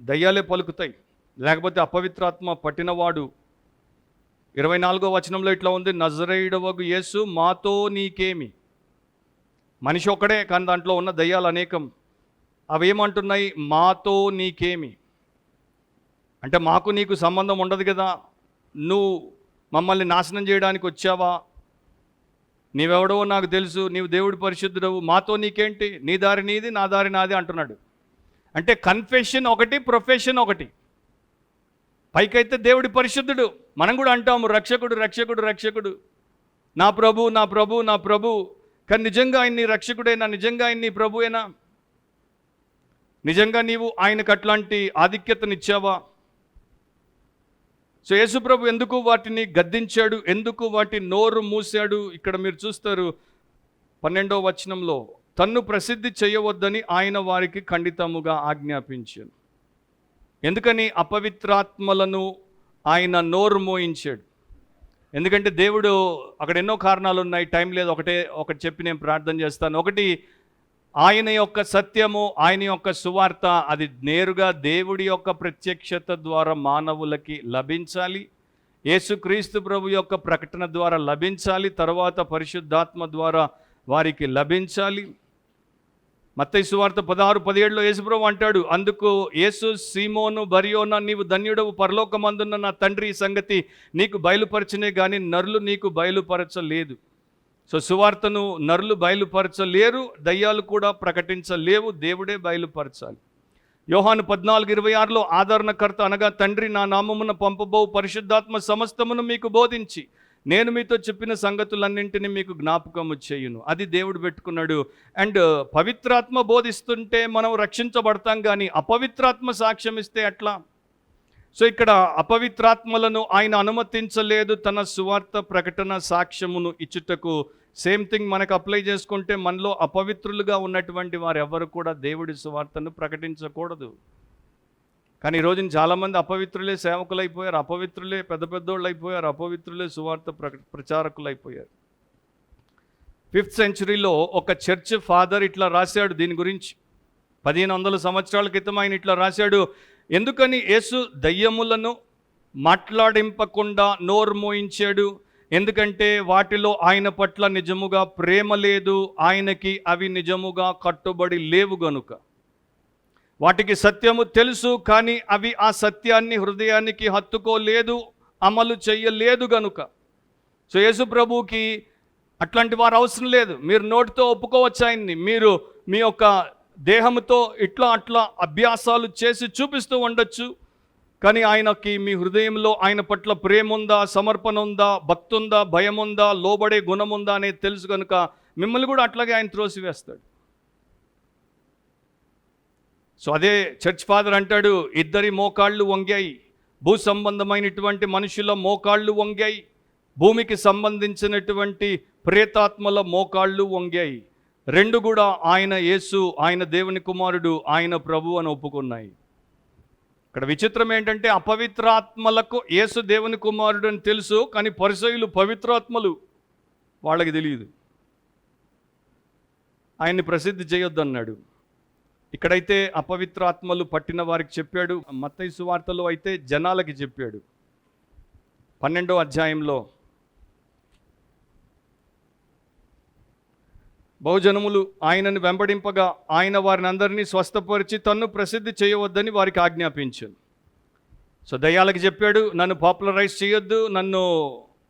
[SPEAKER 1] దయ్యాలే పలుకుతాయి, లేకపోతే అపవిత్రాత్మ పట్టినవాడు. 24వ వచనంలో ఇట్లా ఉంది, నజరేయుడవగు యేసు మాతో నీకేమి. మనిషి ఒక్కడే, కానీ దాంట్లో ఉన్న దయ్యాలు అనేకం. అవి ఏమంటున్నాయి? మాతో నీకేమి అంటే మాకు నీకు సంబంధం ఉండదు కదా, నువ్వు మమ్మల్ని నాశనం చేయడానికి వచ్చావా, నీవెవడవో నాకు తెలుసు, నీవు దేవుడి పరిశుద్ధుడవు, మాతో నీకేంటి, నీ దారి నీది నా దారి నాది అంటున్నాడు. అంటే కన్ఫెషన్ ఒకటి, ప్రొఫెషన్ ఒకటి. పైకైతే దేవుడి పరిశుద్ధుడు, మనం కూడా అంటాము రక్షకుడు రక్షకుడు రక్షకుడు, నా ప్రభు నా ప్రభు నా ప్రభు. కానీ నిజంగా ఆయన నీ రక్షకుడేనా? నిజంగా ఆయన నీ ప్రభువేనా? నిజంగా నీవు ఆయనకు అట్లాంటి ఆధిక్యతనిచ్చావా? సో యేసుప్రభు ఎందుకు వాటిని గద్దించాడు, ఎందుకు వాటి నోరు మూశాడు? ఇక్కడ మీరు చూస్తారు 12వ వచనంలో, తన్ను ప్రసిద్ధి చేయవద్దని ఆయన వారికి ఖండితముగా ఆజ్ఞాపించాడు. ఎందుకని? అపవిత్రాత్మలను ఆయన నోరు మోయించాడు. ఎందుకంటే దేవుడు అక్కడ ఎన్నో కారణాలు ఉన్నాయి, టైం లేదు, ఒకటి చెప్పి నేను ప్రార్థన చేస్తాను. ఒకటి, ఆయన యొక్క సత్యము, ఆయన యొక్క సువార్త అది నేరుగా దేవుడి యొక్క ప్రత్యక్షత ద్వారా మానవులకి లభించాలి. యేసుక్రీస్తు ప్రభు యొక్క ప్రకటన ద్వారా లభించాలి. తర్వాత పరిశుద్ధాత్మ ద్వారా వారికి లభించాలి. మత్తయి సువార్త 16:17 యేసుప్రభు అంటాడు, అందుకు యేసు సీమోను బరియోనా, నీవు ధన్యుడవు, పరలోకమందున్న నా తండ్రి ఈ సంగతి నీకు బయలుపరచనే కానీ నరులు నీకు బయలుపరచలేదు. సో సువార్తను నరులు బయలుపరచలేరు, దయ్యాలు కూడా ప్రకటించలేవు, దేవుడే బయలుపరచాలి. యోహాను 14:26 ఆదరణకర్త అనగా తండ్రి నా నామమున పంపబో పరిశుద్ధాత్మ సమస్తమును మీకు బోధించి నేను మీతో చెప్పిన సంగతులన్నింటినీ మీకు జ్ఞాపకము చేయును. అది దేవుడు పెట్టుకున్నాడు. అండ్ పవిత్రాత్మ బోధిస్తుంటే మనం రక్షించబడతాం, కానీ అపవిత్రాత్మ సాక్ష్యం ఇస్తే ఎట్లా? సో ఇక్కడ అపవిత్రాత్మలను ఆయన అనుమతించలేదు తన సువార్త ప్రకటన సాక్ష్యమును ఇచ్చుటకు. సేమ్ థింగ్ మనకు అప్లై చేసుకుంటే మనలో అపవిత్రులుగా ఉన్నటువంటి వారు ఎవరు కూడా దేవుడి సువార్తను ప్రకటించకూడదు. కానీ ఈరోజు చాలామంది అపవిత్రులే సేవకులు అయిపోయారు, అపవిత్రులే పెద్ద పెద్దోళ్ళు అయిపోయారు, అపవిత్రులే సువార్త ప్రచారకులు అయిపోయారు. 5th సెంచరీలో ఒక చర్చ్ ఫాదర్ ఇట్లా రాశాడు దీని గురించి. 1500 సంవత్సరాల క్రితం ఆయన ఇట్లా రాశాడు, ఎందుకని యేసు దయ్యములను మాట్లాడింపకుండా నోరు మోయించాడు? ఎందుకంటే వాటిలో ఆయన పట్ల నిజముగా ప్రేమ లేదు, ఆయనకి అవి నిజముగా కట్టుబడి లేవు గనుక. వాటికి సత్యము తెలుసు, కానీ అవి ఆ సత్యాన్ని హృదయానికి హత్తుకోలేదు, అమలు చేయలేదు గనుక. సో యేసు ప్రభువుకి అట్లాంటి వారు అవసరం లేదు. మీరు నోటితో ఒప్పుకోవచ్చు ఆయన్ని, మీరు మీ యొక్క దేహంతో అట్లా అభ్యాసాలు చేసి చూపిస్తూ ఉండొచ్చు, కానీ ఆయనకి మీ హృదయంలో ఆయన పట్ల ప్రేమ ఉందా, సమర్పణ ఉందా, భక్తి ఉందా, భయం ఉందా, లోబడే గుణం ఉందా అనేది తెలుసు కనుక మిమ్మల్ని కూడా అట్లాగే ఆయన త్రోసివేస్తాడు. సో అదే చర్చ్ ఫాదర్ అంటాడు, ఇద్దరి మోకాళ్ళు వంగాయి, భూ సంబంధమైనటువంటి మనుషుల మోకాళ్ళు వంగాయి, భూమికి సంబంధించినటువంటి ప్రేతాత్మల మోకాళ్ళు వంగాయి. రెండు కూడా ఆయన యేసు, ఆయన దేవుని కుమారుడు, ఆయన ప్రభు అని ఒప్పుకున్నాయి. ఇక్కడ విచిత్రం ఏంటంటే అపవిత్రాత్మలకు యేసు దేవుని కుమారుడు అని తెలుసు, కానీ పరిసయ్యులు పవిత్రాత్మలు వాళ్ళకి తెలియదు. ఆయన్ని ప్రసిద్ధి చేయొద్దు అన్నాడు. ఇక్కడైతే అపవిత్రాత్మలు పట్టిన వారికి చెప్పాడు, మత్తయి సువార్తలో అయితే జనాలకి చెప్పాడు. 12వ అధ్యాయంలో బహుజనములు ఆయనను వెంబడింపగా ఆయన వారిని అందరినీ స్వస్థపరిచి తన్ను ప్రసిద్ధి చేయవద్దని వారికి ఆజ్ఞాపించాను. సో దయ్యాలకు చెప్పాడు, నన్ను పాపులరైజ్ చేయొద్దు, నన్ను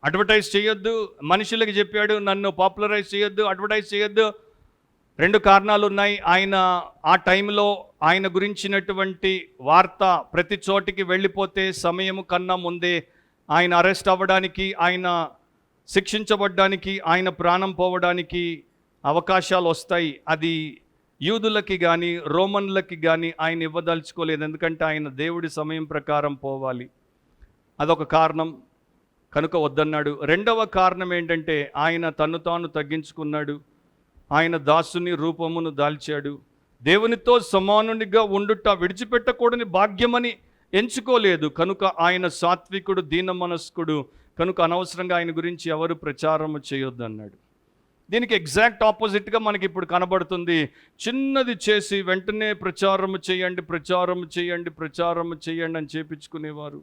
[SPEAKER 1] అడ్వర్టైజ్ చేయొద్దు. మనుషులకి చెప్పాడు, నన్ను పాపులరైజ్ చేయొద్దు, అడ్వర్టైజ్ చేయొద్దు. 2 కారణాలు ఉన్నాయి. ఆయన ఆ టైంలో ఆయన గురించినటువంటి వార్త ప్రతి చోటికి వెళ్ళిపోతే సమయం కన్నా ముందే ఆయన అరెస్ట్ అవ్వడానికి, ఆయన శిక్షించబడ్డానికి, ఆయన ప్రాణం పోవడానికి అవకాశాలు వస్తాయి. అది యూదులకి కానీ రోమన్లకి కానీ ఆయన ఇవ్వదలుచుకోలేదు, ఎందుకంటే ఆయన దేవుడి సమయం ప్రకారం పోవాలి. అదొక కారణం కనుక వద్దన్నాడు. 2వ కారణం ఏంటంటే ఆయన తన్ను తాను తగ్గించుకున్నాడు, ఆయన దాసుని రూపమును దాల్చాడు. దేవునితో సమానునిగా ఉండుట విడిచిపెట్టకూడని భాగ్యమని ఎంచుకోలేదు కనుక ఆయన సాత్వికుడు, దీన మనస్కుడు కనుక అనవసరంగా ఆయన గురించి ఎవరు ప్రచారము చేయొద్దన్నాడు. దీనికి ఎగ్జాక్ట్ ఆపోజిట్గా మనకి ఇప్పుడు కనబడుతుంది. చిన్నది చేసి వెంటనే ప్రచారము చేయండి, ప్రచారము చేయండి, ప్రచారము చేయండి అని చేపించుకునేవారు,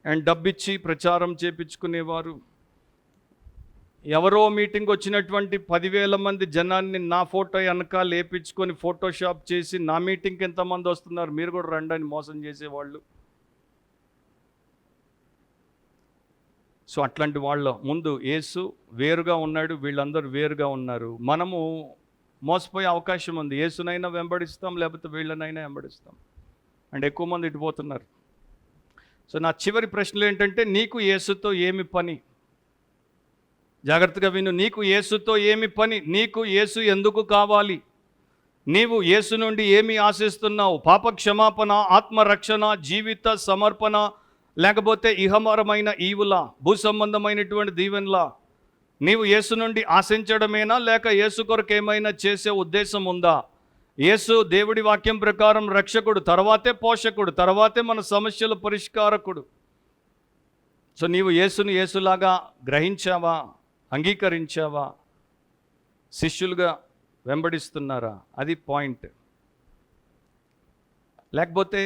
[SPEAKER 1] అండ్ డబ్బిచ్చి ప్రచారం చేపించుకునేవారు. ఎవరో మీటింగ్ వచ్చినటువంటి 10,000 మంది జనాన్ని నా ఫోటో వెనక లేపించుకొని ఫోటోషాప్ చేసి నా మీటింగ్కి ఎంతమంది వస్తున్నారు మీరు కూడా రండి అని మోసం చేసేవాళ్ళు. సో అట్లాంటి వాళ్ళ ముందు యేసు వేరుగా ఉన్నాడు, వీళ్ళందరూ వేరుగా ఉన్నారు. మనము మోసపోయే అవకాశం ఉంది. యేసునైనా వెంబడిస్తాం, లేకపోతే వీళ్ళనైనా వెంబడిస్తాం. అండ్ ఎక్కువ మంది ఇటుపోతున్నారు. సో నా చివరి ప్రశ్నలు ఏంటంటే, నీకు యేసుతో ఏమి పని? జాగ్రత్తగా విను. నీకు యేసుతో ఏమి పని? నీకు యేసు ఎందుకు కావాలి? నీవు యేసు నుండి ఏమి ఆశిస్తున్నావు? పాప క్షమాపణ, ఆత్మరక్షణ, జీవిత సమర్పణ, లేకపోతే ఇహమరమైన ఈవుల, భూ సంబంధమైనటువంటి దీవెనలా? నీవు యేసు నుండి ఆశించడమేనా, లేక యేసు కొరకు ఏమైనా చేసే ఉద్దేశం ఉందా? యేసు దేవుడి వాక్యం ప్రకారం రక్షకుడు, తర్వాతే పోషకుడు, తర్వాతే మన సమస్యల పరిష్కారకుడు. సో నీవు యేసుని యేసులాగా గ్రహించావా, అంగీకరించావా, శిష్యులుగా వెంబడిస్తున్నారా? అది పాయింట్. లేకపోతే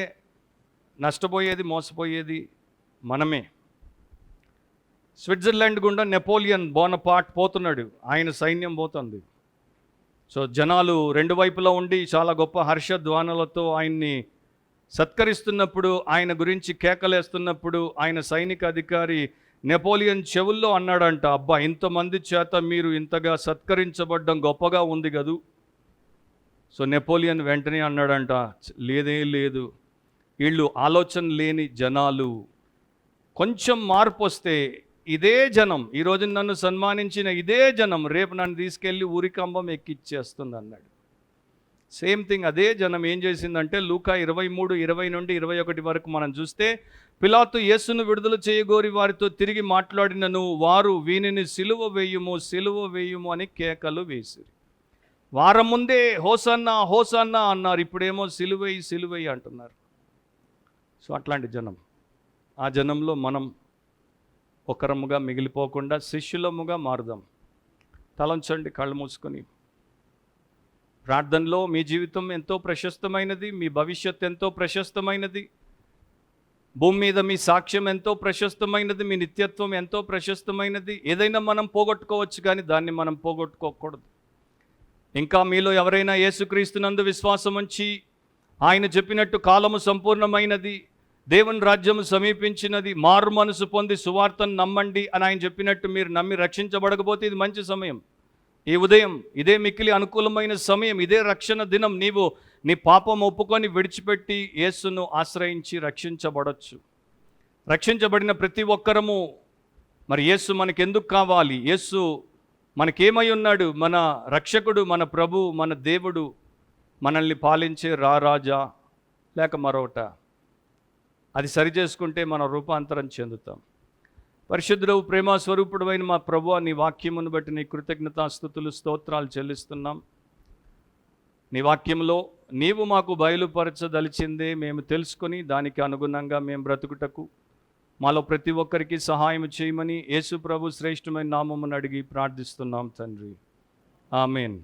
[SPEAKER 1] నష్టపోయేది, మోసపోయేది మనమే. స్విట్జర్లాండ్ గుండా నెపోలియన్ బోనపార్ట్ పోతున్నాడు, ఆయన సైన్యం పోతుంది. సో జనాలు రెండు వైపులా ఉండి చాలా గొప్ప హర్షధ్వానాలతో ఆయన్ని సత్కరిస్తున్నప్పుడు, ఆయన గురించి కేకలేస్తున్నప్పుడు ఆయన సైనిక అధికారి నెపోలియన్ చెవుల్లో అన్నాడంట, అబ్బా ఇంతమంది చేత మీరు ఇంతగా సత్కరించబడ్డం గొప్పగా ఉంది కదూ. సో నెపోలియన్ వెంటనే అన్నాడంట, లేదే లేదు, వీళ్ళు ఆలోచన లేని జనాలు, కొంచెం మార్పు వస్తే ఇదే జనం, ఈరోజు నన్ను సన్మానించిన ఇదే జనం రేపు నన్ను తీసుకెళ్ళి ఊరికంబం ఎక్కిచ్చేస్తుంది అన్నాడు. సేమ్ థింగ్ అదే జనం ఏం చేసిందంటే లూకా 23:20 నుండి 21 వరకు మనం చూస్తే, పిలాతు యేసును విడుదల చేయగోరి వారితో తిరిగి మాట్లాడినను వారు వీనిని సిలువ వేయుము అని కేకలు వేసిరి. వారం ముందే హోసన్నా హోసన్నా అన్నారు, ఇప్పుడేమో సిలువెయ్యి అంటున్నారు. సో అట్లాంటి జనం, ఆ జనంలో మనం ఒకరముగా మిగిలిపోకుండా శిష్యులముగా మారుదాం. తలంచండి, కళ్ళు మూసుకొని. ప్రార్థనలో మీ జీవితం ఎంతో ప్రశస్తమైనది, మీ భవిష్యత్ ఎంతో ప్రశస్తమైనది, భూమి మీద మీ సాక్ష్యం ఎంతో ప్రశస్తమైనది, మీ నిత్యత్వం ఎంతో ప్రశస్తమైనది. ఏదైనా మనం పోగొట్టుకోవచ్చు, కానీ దాన్ని మనం పోగొట్టుకోకూడదు. ఇంకా మీలో ఎవరైనా యేసుక్రీస్తునందు విశ్వాసం ఉంచి ఆయన చెప్పినట్టు కాలము సంపూర్ణమైనది, దేవుని రాజ్యము సమీపించినది, మారు మనసు పొంది సువార్తను నమ్మండి అని ఆయన చెప్పినట్టు మీరు నమ్మి రక్షించబడకపోతే ఇది మంచి సమయం. ఈ ఉదయం ఇదే మిక్కిలి అనుకూలమైన సమయం, ఇదే రక్షణ దినం. నీవు నీ పాపం ఒప్పుకొని విడిచిపెట్టి యేసును ఆశ్రయించి రక్షించబడవచ్చు. రక్షించబడిన ప్రతి ఒక్కరము మరి యేసు మనకెందుకు కావాలి, యేసు మనకేమై ఉన్నాడు, మన రక్షకుడు, మన ప్రభు, మన దేవుడు, మనల్ని పాలించే రారాజా లేక మరొకట, అది సరిచేసుకుంటే మనం రూపాంతరం చెందుతాం. పరిశుద్ధుడవు ప్రేమ స్వరూపుడు అయిన మా ప్రభువా, నీ వాక్యమును బట్టి నీ కృతజ్ఞతాస్తుతులు స్తోత్రాలు చెల్లిస్తున్నాం. నీ వాక్యంలో నీవు మాకు బయలుపరచదలిచిందే మేము తెలుసుకొని దానికి అనుగుణంగా మేము బ్రతుకుటకు మాలో ప్రతి ఒక్కరికి సహాయం చేయమని యేసు ప్రభు శ్రేష్టమైన నామమును అడిగి ప్రార్థిస్తున్నాం తండ్రి. ఆమేన్.